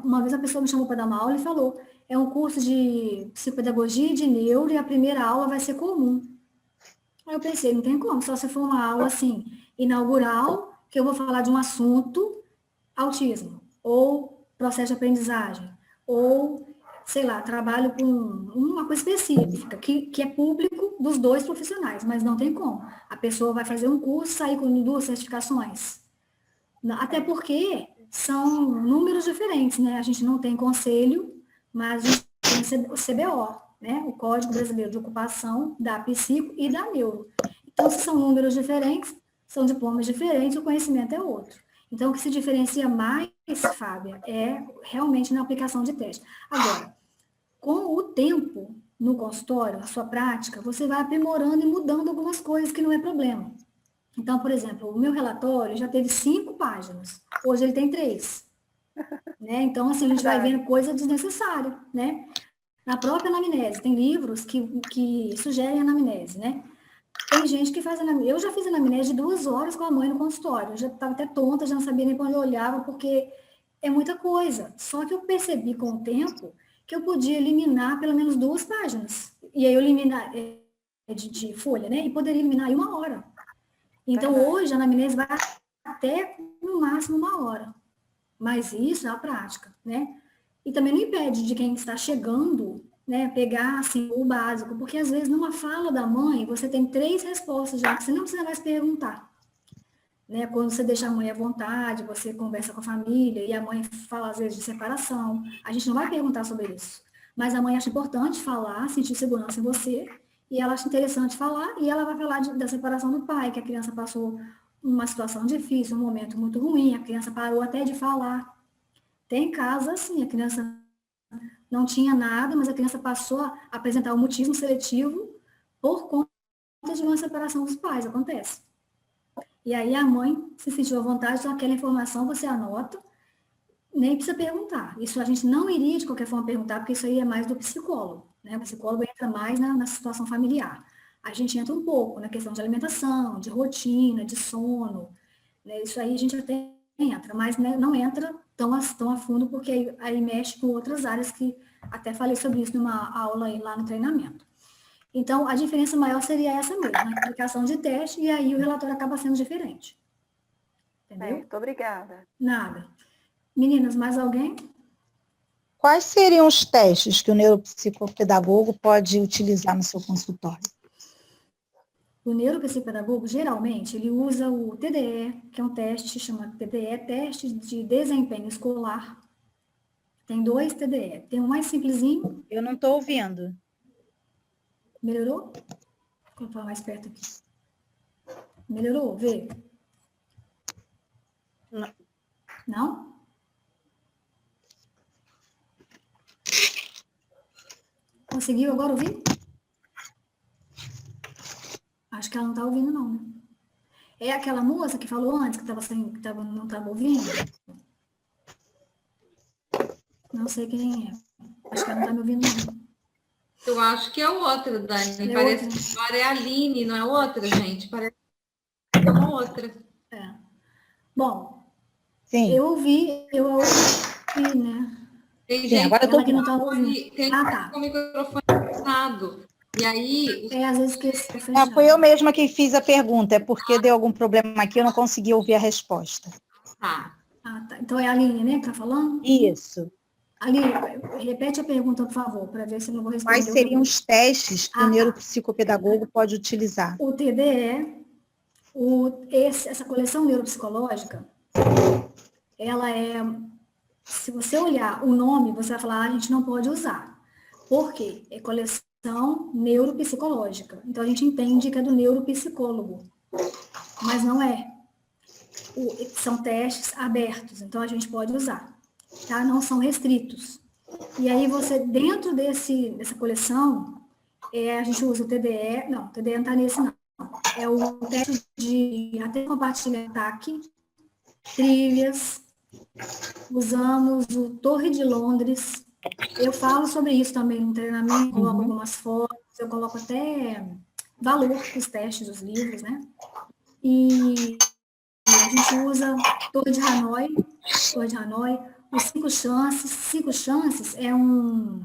Speaker 1: Uma vez a pessoa me chamou para dar uma aula e falou, é um curso de psicopedagogia e de neuro e a primeira aula vai ser comum. Aí eu pensei, não tem como, só se for uma aula assim, inaugural, que eu vou falar de um assunto, autismo, ou processo de aprendizagem, ou, sei lá, trabalho com uma coisa específica, que é público dos 2 profissionais, mas não tem como. A pessoa vai fazer um curso e sair com 2 certificações. Até porque são números diferentes, né? A gente não tem conselho, mas a gente tem o CBO, né? O Código Brasileiro de Ocupação da psico e da neuro. Então, se são números diferentes, são diplomas diferentes, o conhecimento é outro. Então, o que se diferencia mais, Fábia, é realmente na aplicação de teste. Agora, com o tempo no consultório, a sua prática, você vai aprimorando e mudando algumas coisas que não é problema. Então, por exemplo, o meu relatório já teve 5 páginas. Hoje ele tem 3. Né? Então, assim, a gente vai vendo coisa desnecessária, né? Na própria anamnese, tem livros que sugerem anamnese, né? Tem gente que faz anamnese. Eu já fiz anamnese de 2 horas com a mãe no consultório. Eu já estava até tonta, já não sabia nem para onde eu olhava, porque é muita coisa. Só que eu percebi com o tempo que eu podia eliminar pelo menos 2 páginas. E aí eu eliminar de folha, né? E poderia eliminar em 1 hora. Então, hoje, a anamnese vai até, no máximo, 1 hora. Mas isso é a prática, né? E também não impede de quem está chegando, né, pegar, assim, o básico. Porque, às vezes, numa fala da mãe, você tem 3 respostas já, que você não precisa mais perguntar. Né? Quando você deixa a mãe à vontade, você conversa com a família, e a mãe fala, às vezes, de separação. A gente não vai perguntar sobre isso. Mas a mãe acha importante falar, sentir segurança em você, e ela acha interessante falar, e ela vai falar da separação do pai, que a criança passou uma situação difícil, um momento muito ruim, a criança parou até de falar. Tem casos assim, a criança não tinha nada, mas a criança passou a apresentar um mutismo seletivo por conta de uma separação dos pais, acontece. E aí a mãe se sentiu à vontade, então aquela informação você anota, nem precisa perguntar. Isso a gente não iria de qualquer forma perguntar, porque isso aí é mais do psicólogo. Né? O psicólogo entra mais na situação familiar. A gente entra um pouco na questão de alimentação, de rotina, de sono. Né? Isso aí a gente até entra, mas né, não entra tão a fundo, porque aí mexe com outras áreas que até falei sobre isso numa aula aí, lá no treinamento. Então, a diferença maior seria essa mesmo, a aplicação de teste, e aí o relatório acaba sendo diferente. Entendeu?
Speaker 4: Muito obrigada.
Speaker 1: Nada. Meninas, mais alguém?
Speaker 5: Quais seriam os testes que o neuropsicopedagogo pode utilizar no seu consultório?
Speaker 1: O neuropsicopedagogo, geralmente, ele usa o TDE, que é um teste, chama TDE, Teste de Desempenho Escolar. Tem 2 TDE. Tem um mais simplesinho.
Speaker 5: Eu não estou ouvindo.
Speaker 1: Melhorou? Vou falar mais perto aqui. Melhorou? Vê.
Speaker 5: Não.
Speaker 1: Não? Conseguiu agora ouvir? Acho que ela não está ouvindo, não, né? É aquela moça que falou antes, que não estava ouvindo? Não sei quem é. Acho que ela não está me ouvindo, não.
Speaker 2: Eu acho que é outra, Dani. Parece que agora é a Aline, não é outra, gente? Parece que é uma outra.
Speaker 1: É. Bom,
Speaker 5: Sim.
Speaker 1: eu ouvi, né?
Speaker 2: Tem gente
Speaker 5: agora
Speaker 2: que
Speaker 1: não está ouvindo.
Speaker 2: tem
Speaker 1: Tá.
Speaker 2: o microfone fechado. E aí...
Speaker 1: às vezes esqueci fechado.
Speaker 5: Foi eu mesma que fiz a pergunta, é porque deu algum problema aqui, eu não consegui ouvir a resposta.
Speaker 2: Tá.
Speaker 1: Tá. Então é a Aline, né, que está falando?
Speaker 5: Isso.
Speaker 1: Aline, repete a pergunta, por favor, para ver se eu não vou responder.
Speaker 5: Quais seriam os testes que o neuropsicopedagogo pode utilizar?
Speaker 1: O TDE, essa coleção neuropsicológica, ela é... Se você olhar o nome, você vai falar, a gente não pode usar. Por quê? É coleção neuropsicológica. Então, a gente entende que é do neuropsicólogo. Mas não é. São testes abertos, então a gente pode usar. Tá? Não são restritos. E aí, você, dentro dessa coleção, a gente usa o TDE... Não, o TDE não está nesse, não. É o teste de até compartilhar ataque, trilhas... Usamos o Torre de Londres. Eu falo sobre isso também no treinamento, coloco algumas fotos, eu coloco até valor para os testes dos livros, né? E a gente usa Torre de Hanoi, os 5 chances. 5 chances é um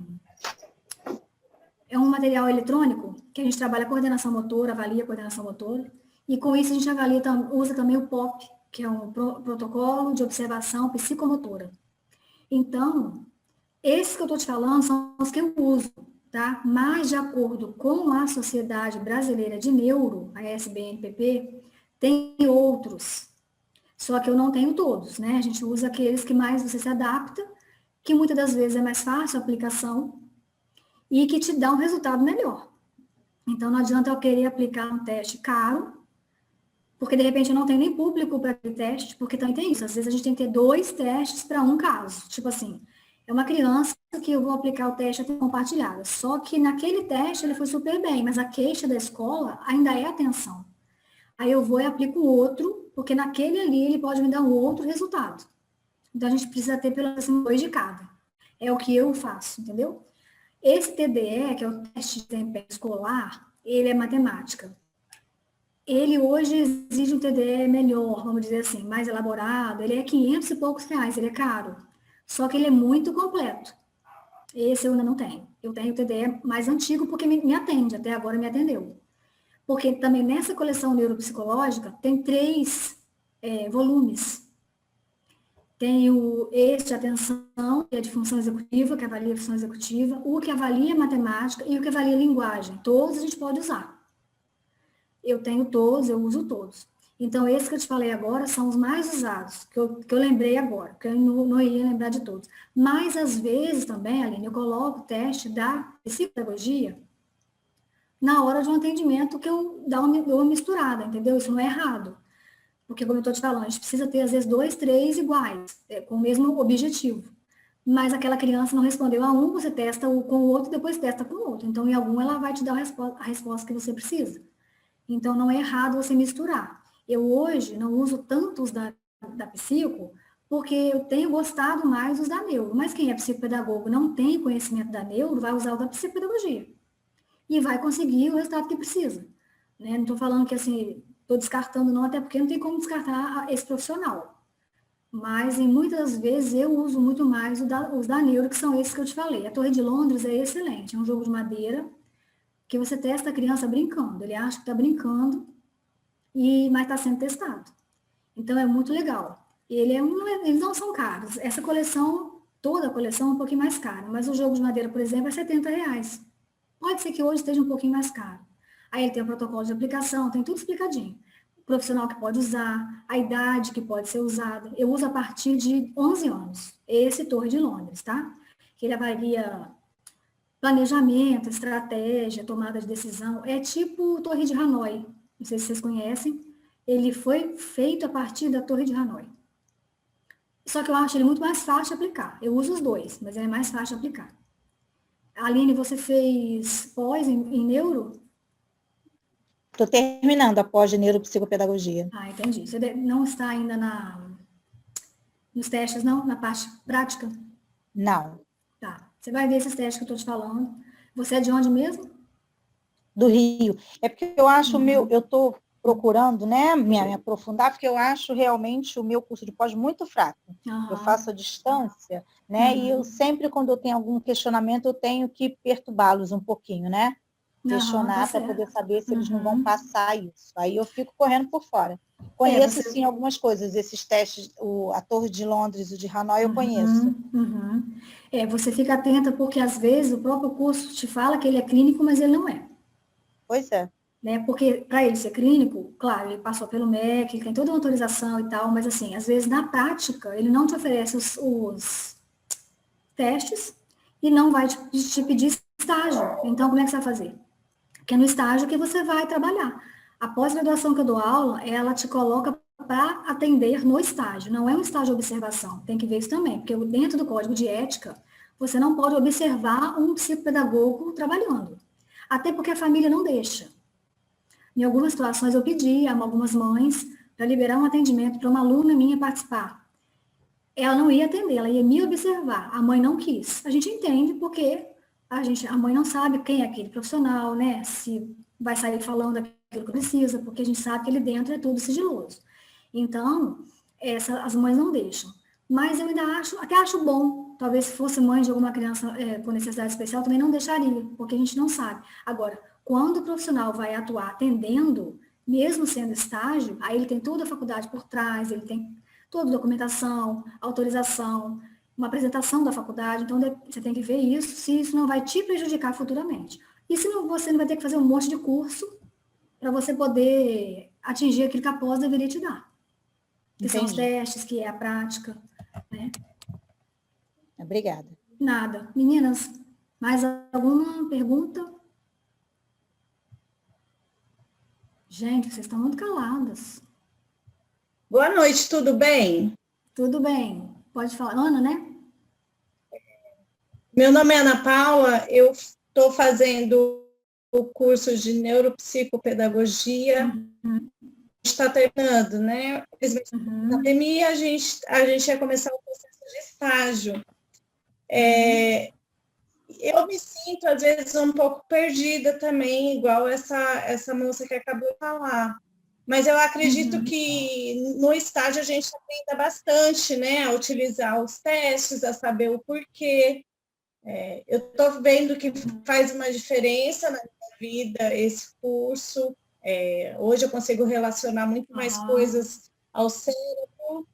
Speaker 1: material eletrônico que a gente trabalha coordenação motora, avalia coordenação motora, e com isso a gente usa também o POP, que é um protocolo de observação psicomotora. Então, esses que eu estou te falando são os que eu uso, tá? Mas, de acordo com a Sociedade Brasileira de Neuro, a SBNPP, tem outros. Só que eu não tenho todos, né? A gente usa aqueles que mais você se adapta, que muitas das vezes é mais fácil a aplicação e que te dá um resultado melhor. Então, não adianta eu querer aplicar um teste caro, porque, de repente, eu não tenho nem público para aquele teste, porque também tem isso. Às vezes, a gente tem que ter 2 testes para um caso. Tipo assim, é uma criança que eu vou aplicar o teste até compartilhada. Só que, naquele teste, ele foi super bem, mas a queixa da escola ainda é atenção. Aí, eu vou e aplico outro, porque naquele ali, ele pode me dar um outro resultado. Então, a gente precisa ter, pelo menos, 2 de cada. É o que eu faço, entendeu? Esse TDE, que é o teste de desempenho escolar, ele é matemática. Ele hoje exige um TDE melhor, vamos dizer assim, mais elaborado. Ele é 500 e poucos reais, ele é caro. Só que ele é muito completo. Esse eu ainda não tenho. Eu tenho o TDE mais antigo porque me atende, até agora me atendeu. Porque também nessa coleção neuropsicológica tem 3 volumes. Tem esse de atenção, que é de função executiva, que avalia a função executiva, o que avalia matemática e o que avalia linguagem. Todos a gente pode usar. Eu tenho todos, eu uso todos. Então, esses que eu te falei agora são os mais usados, que eu lembrei agora, porque eu não ia lembrar de todos. Mas, às vezes, também, Aline, eu coloco o teste da psicopedagogia na hora de um atendimento que eu dou uma misturada, entendeu? Isso não é errado. Porque, como eu estou te falando, a gente precisa ter, às vezes, 2, 3 iguais, com o mesmo objetivo. Mas aquela criança não respondeu a um, você testa com o outro, depois testa com o outro. Então, em algum, ela vai te dar a resposta que você precisa. Então, não é errado você misturar. Eu hoje não uso tanto os da psico, porque eu tenho gostado mais dos da neuro. Mas quem é psicopedagogo não tem conhecimento da neuro, vai usar o da psicopedagogia. E vai conseguir o resultado que precisa. Né? Não estou falando que, assim, estou descartando não, até porque não tem como descartar esse profissional. Mas, em muitas vezes, eu uso muito mais os da neuro, que são esses que eu te falei. A Torre de Londres é excelente, é um jogo de madeira, que você testa a criança brincando. Ele acha que está brincando, mas está sendo testado. Então, é muito legal. Eles não são caros. Essa coleção, toda a coleção é um pouquinho mais cara. Mas o jogo de madeira, por exemplo, é R$70. Pode ser que hoje esteja um pouquinho mais caro. Aí ele tem o protocolo de aplicação, tem tudo explicadinho. O profissional que pode usar, a idade que pode ser usada. Eu uso a partir de 11 anos, esse Torre de Londres, tá? Que ele avalia planejamento, estratégia, tomada de decisão. É tipo Torre de Hanoi, não sei se vocês conhecem. Ele foi feito a partir da Torre de Hanoi. Só que eu acho ele muito mais fácil de aplicar. Eu uso os dois, mas ele é mais fácil de aplicar. Aline, você fez pós em neuro?
Speaker 5: Estou terminando a pós de neuropsicopedagogia.
Speaker 1: Ah, entendi. Você não está ainda nos testes, não? Na parte prática?
Speaker 5: Não.
Speaker 1: Tá. Você vai ver esses testes que eu estou te falando. Você é de onde mesmo?
Speaker 5: Do Rio. É porque eu acho eu estou procurando, né, me aprofundar, porque eu acho realmente o meu curso de pós muito fraco. Eu faço a distância, né, e eu sempre, quando eu tenho algum questionamento, eu tenho que perturbá-los um pouquinho, né? Questionar para poder saber se eles não vão passar isso. Aí eu fico correndo por fora. Conheço, sim, algumas coisas, esses testes, a Torre de Londres, o de Hanoi, eu conheço.
Speaker 1: Você fica atenta porque, às vezes, o próprio curso te fala que ele é clínico, mas ele não é.
Speaker 5: Pois é.
Speaker 1: Né? Porque, para ele ser clínico, claro, ele passou pelo MEC, ele tem toda uma autorização e tal, mas, assim, às vezes, na prática, ele não te oferece os testes e não vai te pedir estágio. Então, como é que você vai fazer? Porque é no estágio que você vai trabalhar. A pós-graduação que eu dou aula, ela te coloca para atender no estágio, não é um estágio de observação, tem que ver isso também, porque dentro do código de ética, você não pode observar um psicopedagogo trabalhando, até porque a família não deixa. Em algumas situações eu pedi a algumas mães para liberar um atendimento para uma aluna minha participar. Ela não ia atender, ela ia me observar, a mãe não quis. A gente entende porque a mãe não sabe quem é aquele profissional, né, se vai sair falando aquilo que precisa, porque a gente sabe que ali dentro é tudo sigiloso. Então, as mães não deixam. Mas eu ainda até acho bom, talvez se fosse mãe de alguma criança com necessidade especial, também não deixaria, porque a gente não sabe. Agora, quando o profissional vai atuar atendendo, mesmo sendo estágio, aí ele tem toda a faculdade por trás, ele tem toda a documentação, autorização, uma apresentação da faculdade, então você tem que ver isso, se isso não vai te prejudicar futuramente. E se não, você não vai ter que fazer um monte de curso para você poder atingir aquilo que a pós deveria te dar. Que são os testes, que é a prática. Né?
Speaker 5: Obrigada.
Speaker 1: Nada. Meninas, mais alguma pergunta? Gente, vocês estão muito caladas.
Speaker 6: Boa noite, tudo bem?
Speaker 1: Tudo bem. Pode falar. Ana, né?
Speaker 6: Meu nome é Ana Paula, eu estou fazendo o curso de neuropsicopedagogia. Está terminando, né? Na pandemia, a gente ia começar o processo de estágio. Eu me sinto, às vezes, um pouco perdida também, igual essa moça que acabou de falar. Mas eu acredito que no estágio a gente aprenda bastante, né? A utilizar os testes, a saber o porquê. Eu estou vendo que faz uma diferença na minha vida esse curso. Hoje eu consigo relacionar muito mais coisas ao cérebro.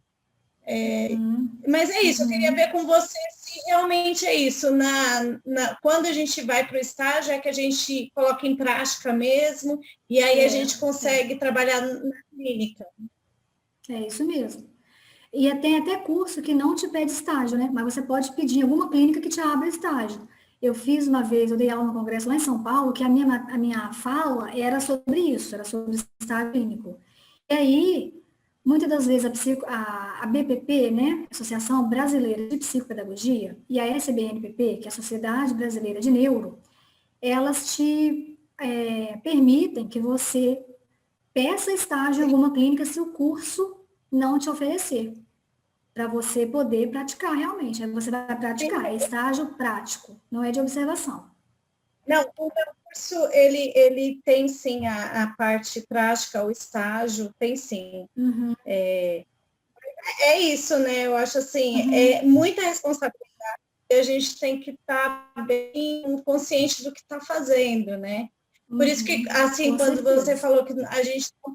Speaker 6: Mas é isso, eu queria ver com você se realmente é isso. Quando a gente vai para o estágio, é que a gente coloca em prática mesmo, e aí a gente consegue trabalhar na clínica.
Speaker 1: É isso mesmo. E tem até curso que não te pede estágio, né? Mas você pode pedir em alguma clínica que te abra estágio. Eu fiz uma vez, eu dei aula no congresso lá em São Paulo, que a minha fala era sobre isso, era sobre estágio clínico. E aí, muitas das vezes a BPP, né, Associação Brasileira de Psicopedagogia, e a SBNPP, que é a Sociedade Brasileira de Neuro, elas te permitem que você peça estágio em alguma clínica se o curso não te oferecer, para você poder praticar realmente. Aí você vai praticar, é estágio prático, não é de observação.
Speaker 6: Não, o meu curso, ele tem sim a parte prática, o estágio, tem sim. É isso, né? Eu acho assim, é muita responsabilidade e a gente tem que estar bem consciente do que está fazendo, né? Por isso que, assim, quando você falou que a gente não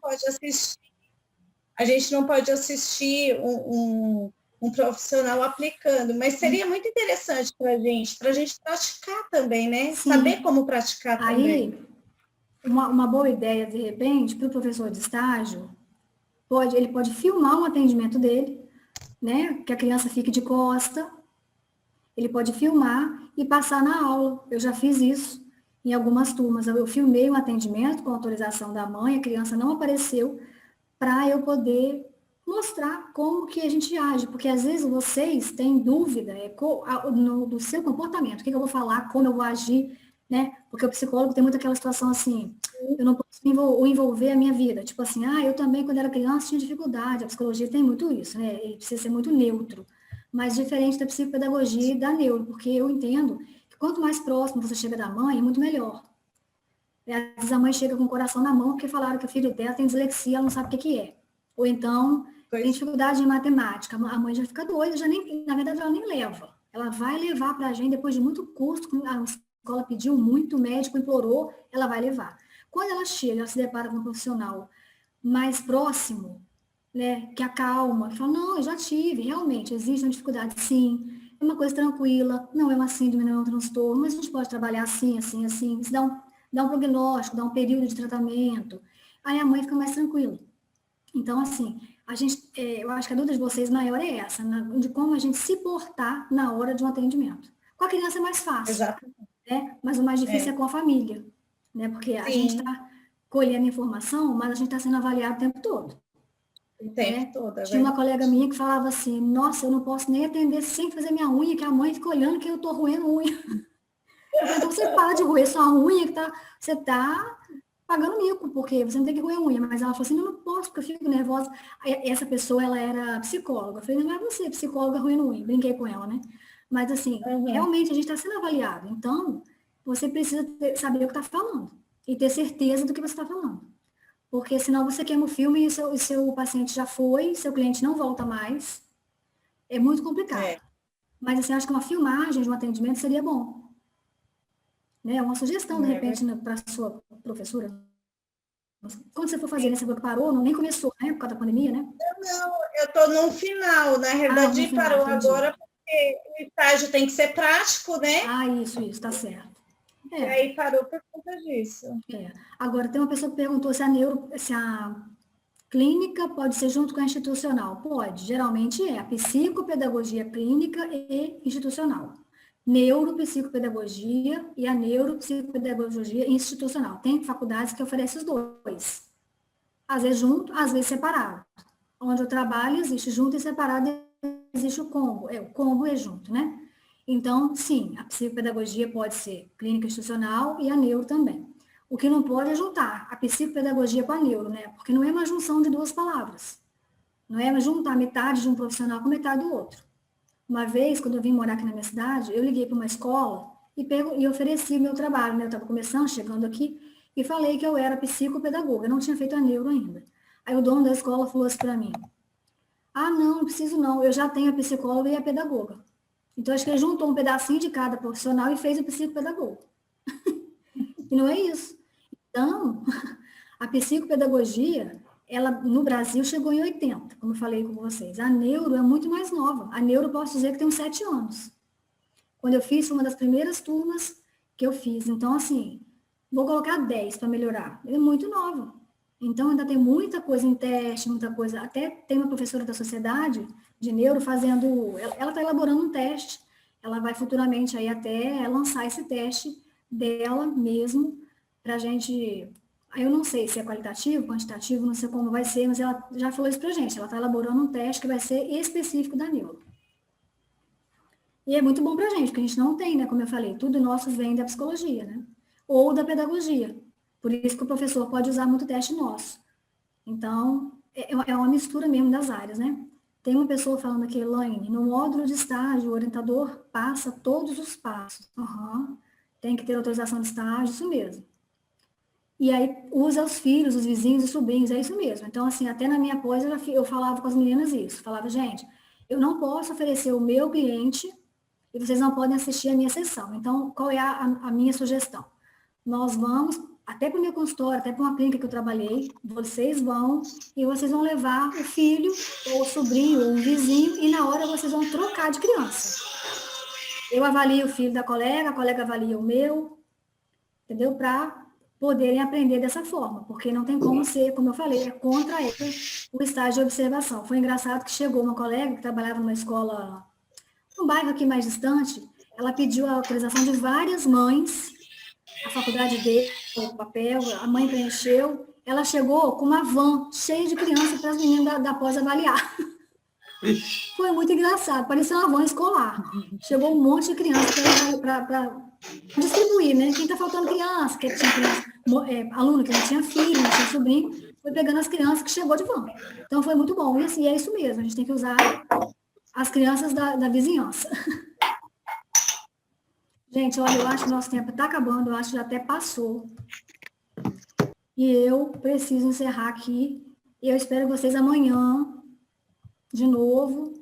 Speaker 6: pode assistir um profissional aplicando, mas seria muito interessante para a gente praticar também, né?
Speaker 1: Sim.
Speaker 6: Saber como praticar também.
Speaker 1: uma boa ideia, de repente, para o professor de estágio, ele pode filmar um atendimento dele, né? Que a criança fique de costa, ele pode filmar e passar na aula. Eu já fiz isso em algumas turmas. Eu filmei um atendimento com autorização da mãe, a criança não apareceu, para eu poder mostrar como que a gente age, porque às vezes vocês têm dúvida do seu comportamento, o que eu vou falar, como eu vou agir, né? Porque o psicólogo tem muito aquela situação assim, eu não posso envolver a minha vida, tipo assim, eu também quando era criança tinha dificuldade, a psicologia tem muito isso, né? Ele precisa ser muito neutro, mas diferente da psicopedagogia e da neuro, porque eu entendo que quanto mais próximo você chega da mãe, é muito melhor. Às vezes a mãe chega com o coração na mão porque falaram que o filho dela tem dislexia, ela não sabe o que é. Ou então, tem dificuldade em matemática, a mãe já fica doida, na verdade ela nem leva. Ela vai levar para a gente, depois de muito custo, a escola pediu muito, o médico implorou, ela vai levar. Quando ela chega, ela se depara com um profissional mais próximo, né, que acalma, que fala, não, eu já tive, realmente, existe uma dificuldade, sim, é uma coisa tranquila, não é uma síndrome, não é um transtorno, mas a gente pode trabalhar assim, assim, assim, isso dá um prognóstico, dá um período de tratamento, aí a mãe fica mais tranquila. Então, assim, eu acho que a dúvida de vocês maior é essa, de como a gente se portar na hora de um atendimento. Com a criança é mais fácil,
Speaker 6: Exatamente.
Speaker 1: né? Mas o mais difícil é com a família, né? Porque a gente está colhendo informação, mas a gente está sendo avaliado o tempo todo.
Speaker 6: O tempo todo.
Speaker 1: Tinha uma colega minha que falava assim, nossa, eu não posso nem atender sem fazer minha unha, que a mãe fica olhando que eu estou roendo unha. Eu falei, então você para de roer sua unha, que você está pagando mico, porque você não tem que roer unha. Mas ela falou assim, não posso, porque eu fico nervosa. Essa pessoa, ela era psicóloga. Eu falei, não é você, psicóloga roendo unha. Brinquei com ela, né? Mas, assim, realmente a gente está sendo avaliado. Então, você precisa saber o que está falando e ter certeza do que você está falando. Porque senão você queima o filme e o seu paciente já foi, seu cliente não volta mais. É muito complicado. Mas, assim, acho que uma filmagem de um atendimento seria bom. Né? Uma sugestão, de repente, para a sua professora. Quando você for fazer, né? Você falou que parou, nem começou, né? Por causa da pandemia, né?
Speaker 6: Não, eu estou no final. Na realidade, parou agora porque o estágio tem que ser prático, né?
Speaker 1: Isso, está certo.
Speaker 6: E aí parou por conta disso.
Speaker 1: Agora, tem uma pessoa que perguntou se a clínica pode ser junto com a institucional. Pode, geralmente é a psicopedagogia clínica e institucional. Neuropsicopedagogia e a neuropsicopedagogia institucional. Tem faculdades que oferecem os dois. Às vezes junto, às vezes separado. Onde eu trabalho existe junto e separado, existe o combo. O combo é junto, né? Então, sim, a psicopedagogia pode ser clínica institucional e a neuro também. O que não pode é juntar a psicopedagogia com a neuro, né? Porque não é uma junção de duas palavras. Não é juntar metade de um profissional com metade do outro. Uma vez, quando eu vim morar aqui na minha cidade, eu liguei para uma escola e ofereci o meu trabalho, né? Eu estava começando, chegando aqui, e falei que eu era psicopedagoga, eu não tinha feito a neuro ainda. Aí o dono da escola falou assim para mim, não preciso não, eu já tenho a psicóloga e a pedagoga. Então, acho que ele juntou um pedacinho de cada profissional e fez o psicopedagogo. E não é isso. Então, a psicopedagogia, ela no Brasil chegou em 80, como eu falei com vocês. A neuro é muito mais nova. A neuro, posso dizer que tem uns 7 anos. Quando eu fiz, foi uma das primeiras turmas que eu fiz. Então, assim, vou colocar 10 para melhorar. Ela é muito nova. Então, ainda tem muita coisa em teste, muita coisa. Até tem uma professora da sociedade de neuro fazendo... Ela está elaborando um teste. Ela vai futuramente aí até lançar esse teste dela mesmo para a gente... Eu não sei se é qualitativo, quantitativo, não sei como vai ser, mas ela já falou isso para a gente. Ela está elaborando um teste que vai ser específico da neuro. E é muito bom para a gente, porque a gente não tem, né? Como eu falei, tudo nosso vem da psicologia, né? Ou da pedagogia. Por isso que o professor pode usar muito teste nosso. Então, é uma mistura mesmo das áreas, né? Tem uma pessoa falando aqui, Elaine, no módulo de estágio, o orientador passa todos os passos. Tem que ter autorização de estágio, isso mesmo. E aí usa os filhos, os vizinhos, os sobrinhos, é isso mesmo. Então, assim, até na minha pós eu falava com as meninas isso. Falava, gente, eu não posso oferecer o meu cliente e vocês não podem assistir a minha sessão. Então, qual é a minha sugestão? Nós vamos, até para o meu consultório, até para uma clínica que eu trabalhei, vocês vão e vocês vão levar o filho, ou o sobrinho, ou o vizinho, e na hora vocês vão trocar de criança. Eu avalio o filho da colega, a colega avalia o meu, entendeu? Para poderem aprender dessa forma, porque não tem como ser, como eu falei, é contra o estágio de observação. Foi engraçado que chegou uma colega que trabalhava numa escola, um bairro aqui mais distante, ela pediu a autorização de várias mães, a faculdade deu o papel, a mãe preencheu, ela chegou com uma van cheia de crianças para as meninas da pós avaliar. Foi muito engraçado, parecia uma van escolar. Chegou um monte de crianças para distribuir, né? Quem está faltando criança, que tinha criança, aluno que não tinha filho, não tinha sobrinho, foi pegando as crianças que chegou de van. Então foi muito bom. E assim, é isso mesmo, a gente tem que usar as crianças da vizinhança. Gente, olha, eu acho que o nosso tempo está acabando, eu acho que já até passou. E eu preciso encerrar aqui. Eu espero vocês amanhã, de novo.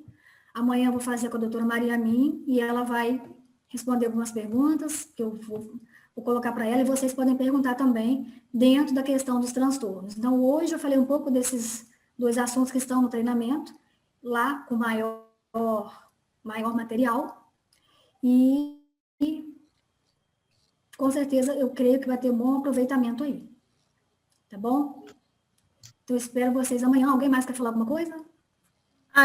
Speaker 1: Amanhã eu vou fazer com a doutora Maria Amin e ela vai responder algumas perguntas que eu vou colocar para ela e vocês podem perguntar também dentro da questão dos transtornos. Então, hoje eu falei um pouco desses 2 assuntos que estão no treinamento, lá com maior material. E com certeza eu creio que vai ter um bom aproveitamento aí. Tá bom? Então, eu espero vocês amanhã. Alguém mais quer falar alguma coisa?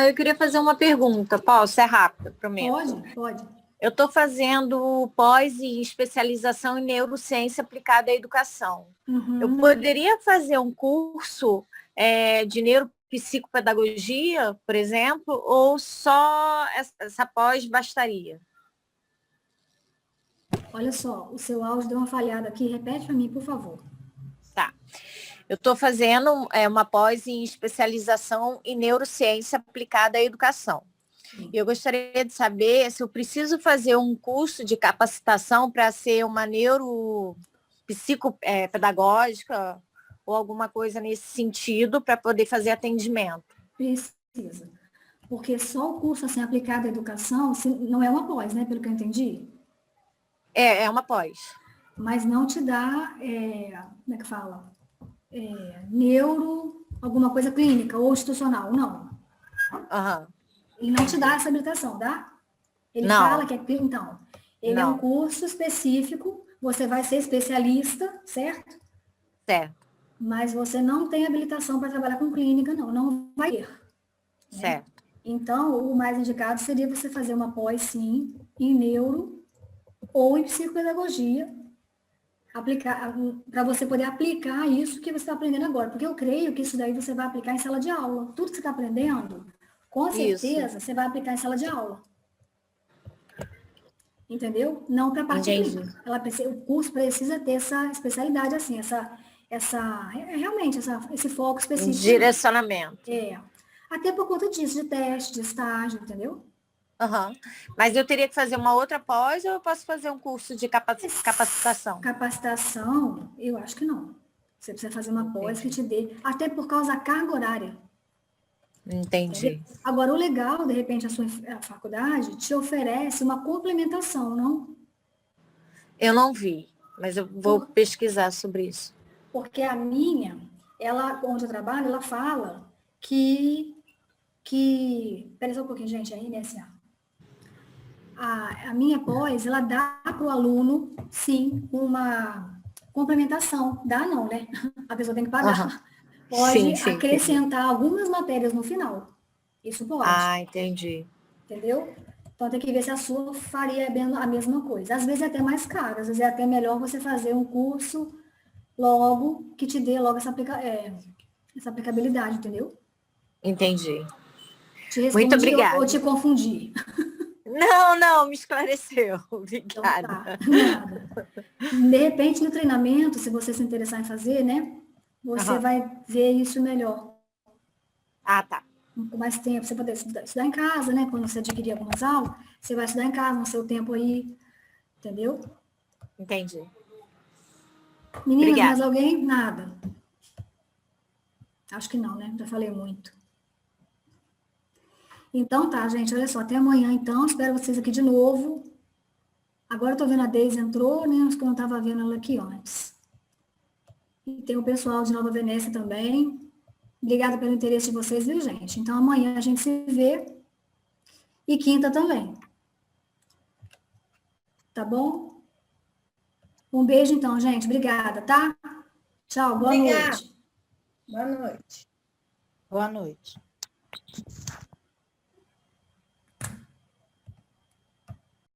Speaker 7: Eu queria fazer uma pergunta. Posso? É rápida, prometo.
Speaker 1: Pode.
Speaker 7: Eu estou fazendo pós e especialização em neurociência aplicada à educação.
Speaker 1: Uhum.
Speaker 7: Eu poderia fazer um curso de neuropsicopedagogia, por exemplo, ou só essa pós bastaria?
Speaker 1: Olha só, o seu áudio deu uma falhada aqui. Repete para mim, por favor.
Speaker 7: Tá. Eu estou fazendo uma pós em especialização em neurociência aplicada à educação. Eu gostaria de saber se eu preciso fazer um curso de capacitação para ser uma neuropsicopedagógica ou alguma coisa nesse sentido para poder fazer atendimento.
Speaker 1: Precisa. Porque só o curso assim, aplicado à educação não é uma pós, né? Pelo que eu entendi.
Speaker 7: É uma pós.
Speaker 1: Mas não te dá, como é que fala? Alguma coisa clínica ou institucional, não.
Speaker 7: Uhum.
Speaker 1: Ele não te dá essa habilitação, tá? Ele
Speaker 7: não.
Speaker 1: Fala que então, ele é um curso específico, você vai ser especialista, certo?
Speaker 7: Certo.
Speaker 1: Mas você não tem habilitação para trabalhar com clínica, não vai ter.
Speaker 7: Certo.
Speaker 1: Né? Então, o mais indicado seria você fazer uma pós, sim, em neuro ou em psicopedagogia, para você poder aplicar isso que você está aprendendo agora. Porque eu creio que isso daí você vai aplicar em sala de aula. Tudo que você está aprendendo, com certeza, você vai aplicar em sala de aula. Entendeu? Não para a parte clínica. O curso precisa ter essa especialidade, assim, realmente esse foco específico.
Speaker 7: Direcionamento.
Speaker 1: Até por conta disso, de teste, de estágio, entendeu?
Speaker 7: Uhum. Mas eu teria que fazer uma outra pós ou eu posso fazer um curso de capacitação?
Speaker 1: Capacitação, eu acho que não. Você precisa fazer uma pós que te dê, até por causa da carga horária.
Speaker 7: Entendi.
Speaker 1: Entendeu? Agora, o legal, de repente, a faculdade te oferece uma complementação, não?
Speaker 7: Eu não vi, mas eu vou pesquisar sobre isso.
Speaker 1: Porque a minha, onde eu trabalho, ela fala que peraí só um pouquinho, gente, aí, né, assim, a minha pós, ela dá para o aluno, sim, uma complementação. Dá não, né? A pessoa tem que pagar.
Speaker 7: Uhum.
Speaker 1: Pode acrescentar algumas matérias no final. Isso pode.
Speaker 7: Entendi.
Speaker 1: Entendeu? Então tem que ver se a sua faria a mesma coisa. Às vezes é até mais caro, às vezes é até melhor você fazer um curso logo que te dê logo essa aplicabilidade, entendeu?
Speaker 7: Entendi.
Speaker 1: Muito obrigada. Ou te confundi?
Speaker 7: Não, me esclareceu. Obrigada.
Speaker 1: Então, tá. De repente, no treinamento, se você se interessar em fazer, né? Você vai ver isso melhor.
Speaker 7: Tá.
Speaker 1: Com mais tempo, você pode estudar em casa, né? Quando você adquirir algumas aulas, você vai estudar em casa, no seu tempo aí. Entendeu?
Speaker 7: Entendi.
Speaker 1: Meninas, obrigada. Mais alguém? Nada. Acho que não, né? Já falei muito. Então tá, gente, olha só, até amanhã então, espero vocês aqui de novo. Agora eu tô vendo a Deise entrou, né, acho que eu não tava vendo ela aqui antes. E tem o pessoal de Nova Venécia também. Obrigada pelo interesse de vocês, viu, gente? Então amanhã a gente se vê. E quinta também. Tá bom? Um beijo, então, gente. Obrigada, tá? Tchau, boa noite.
Speaker 6: Boa noite.
Speaker 5: Boa noite.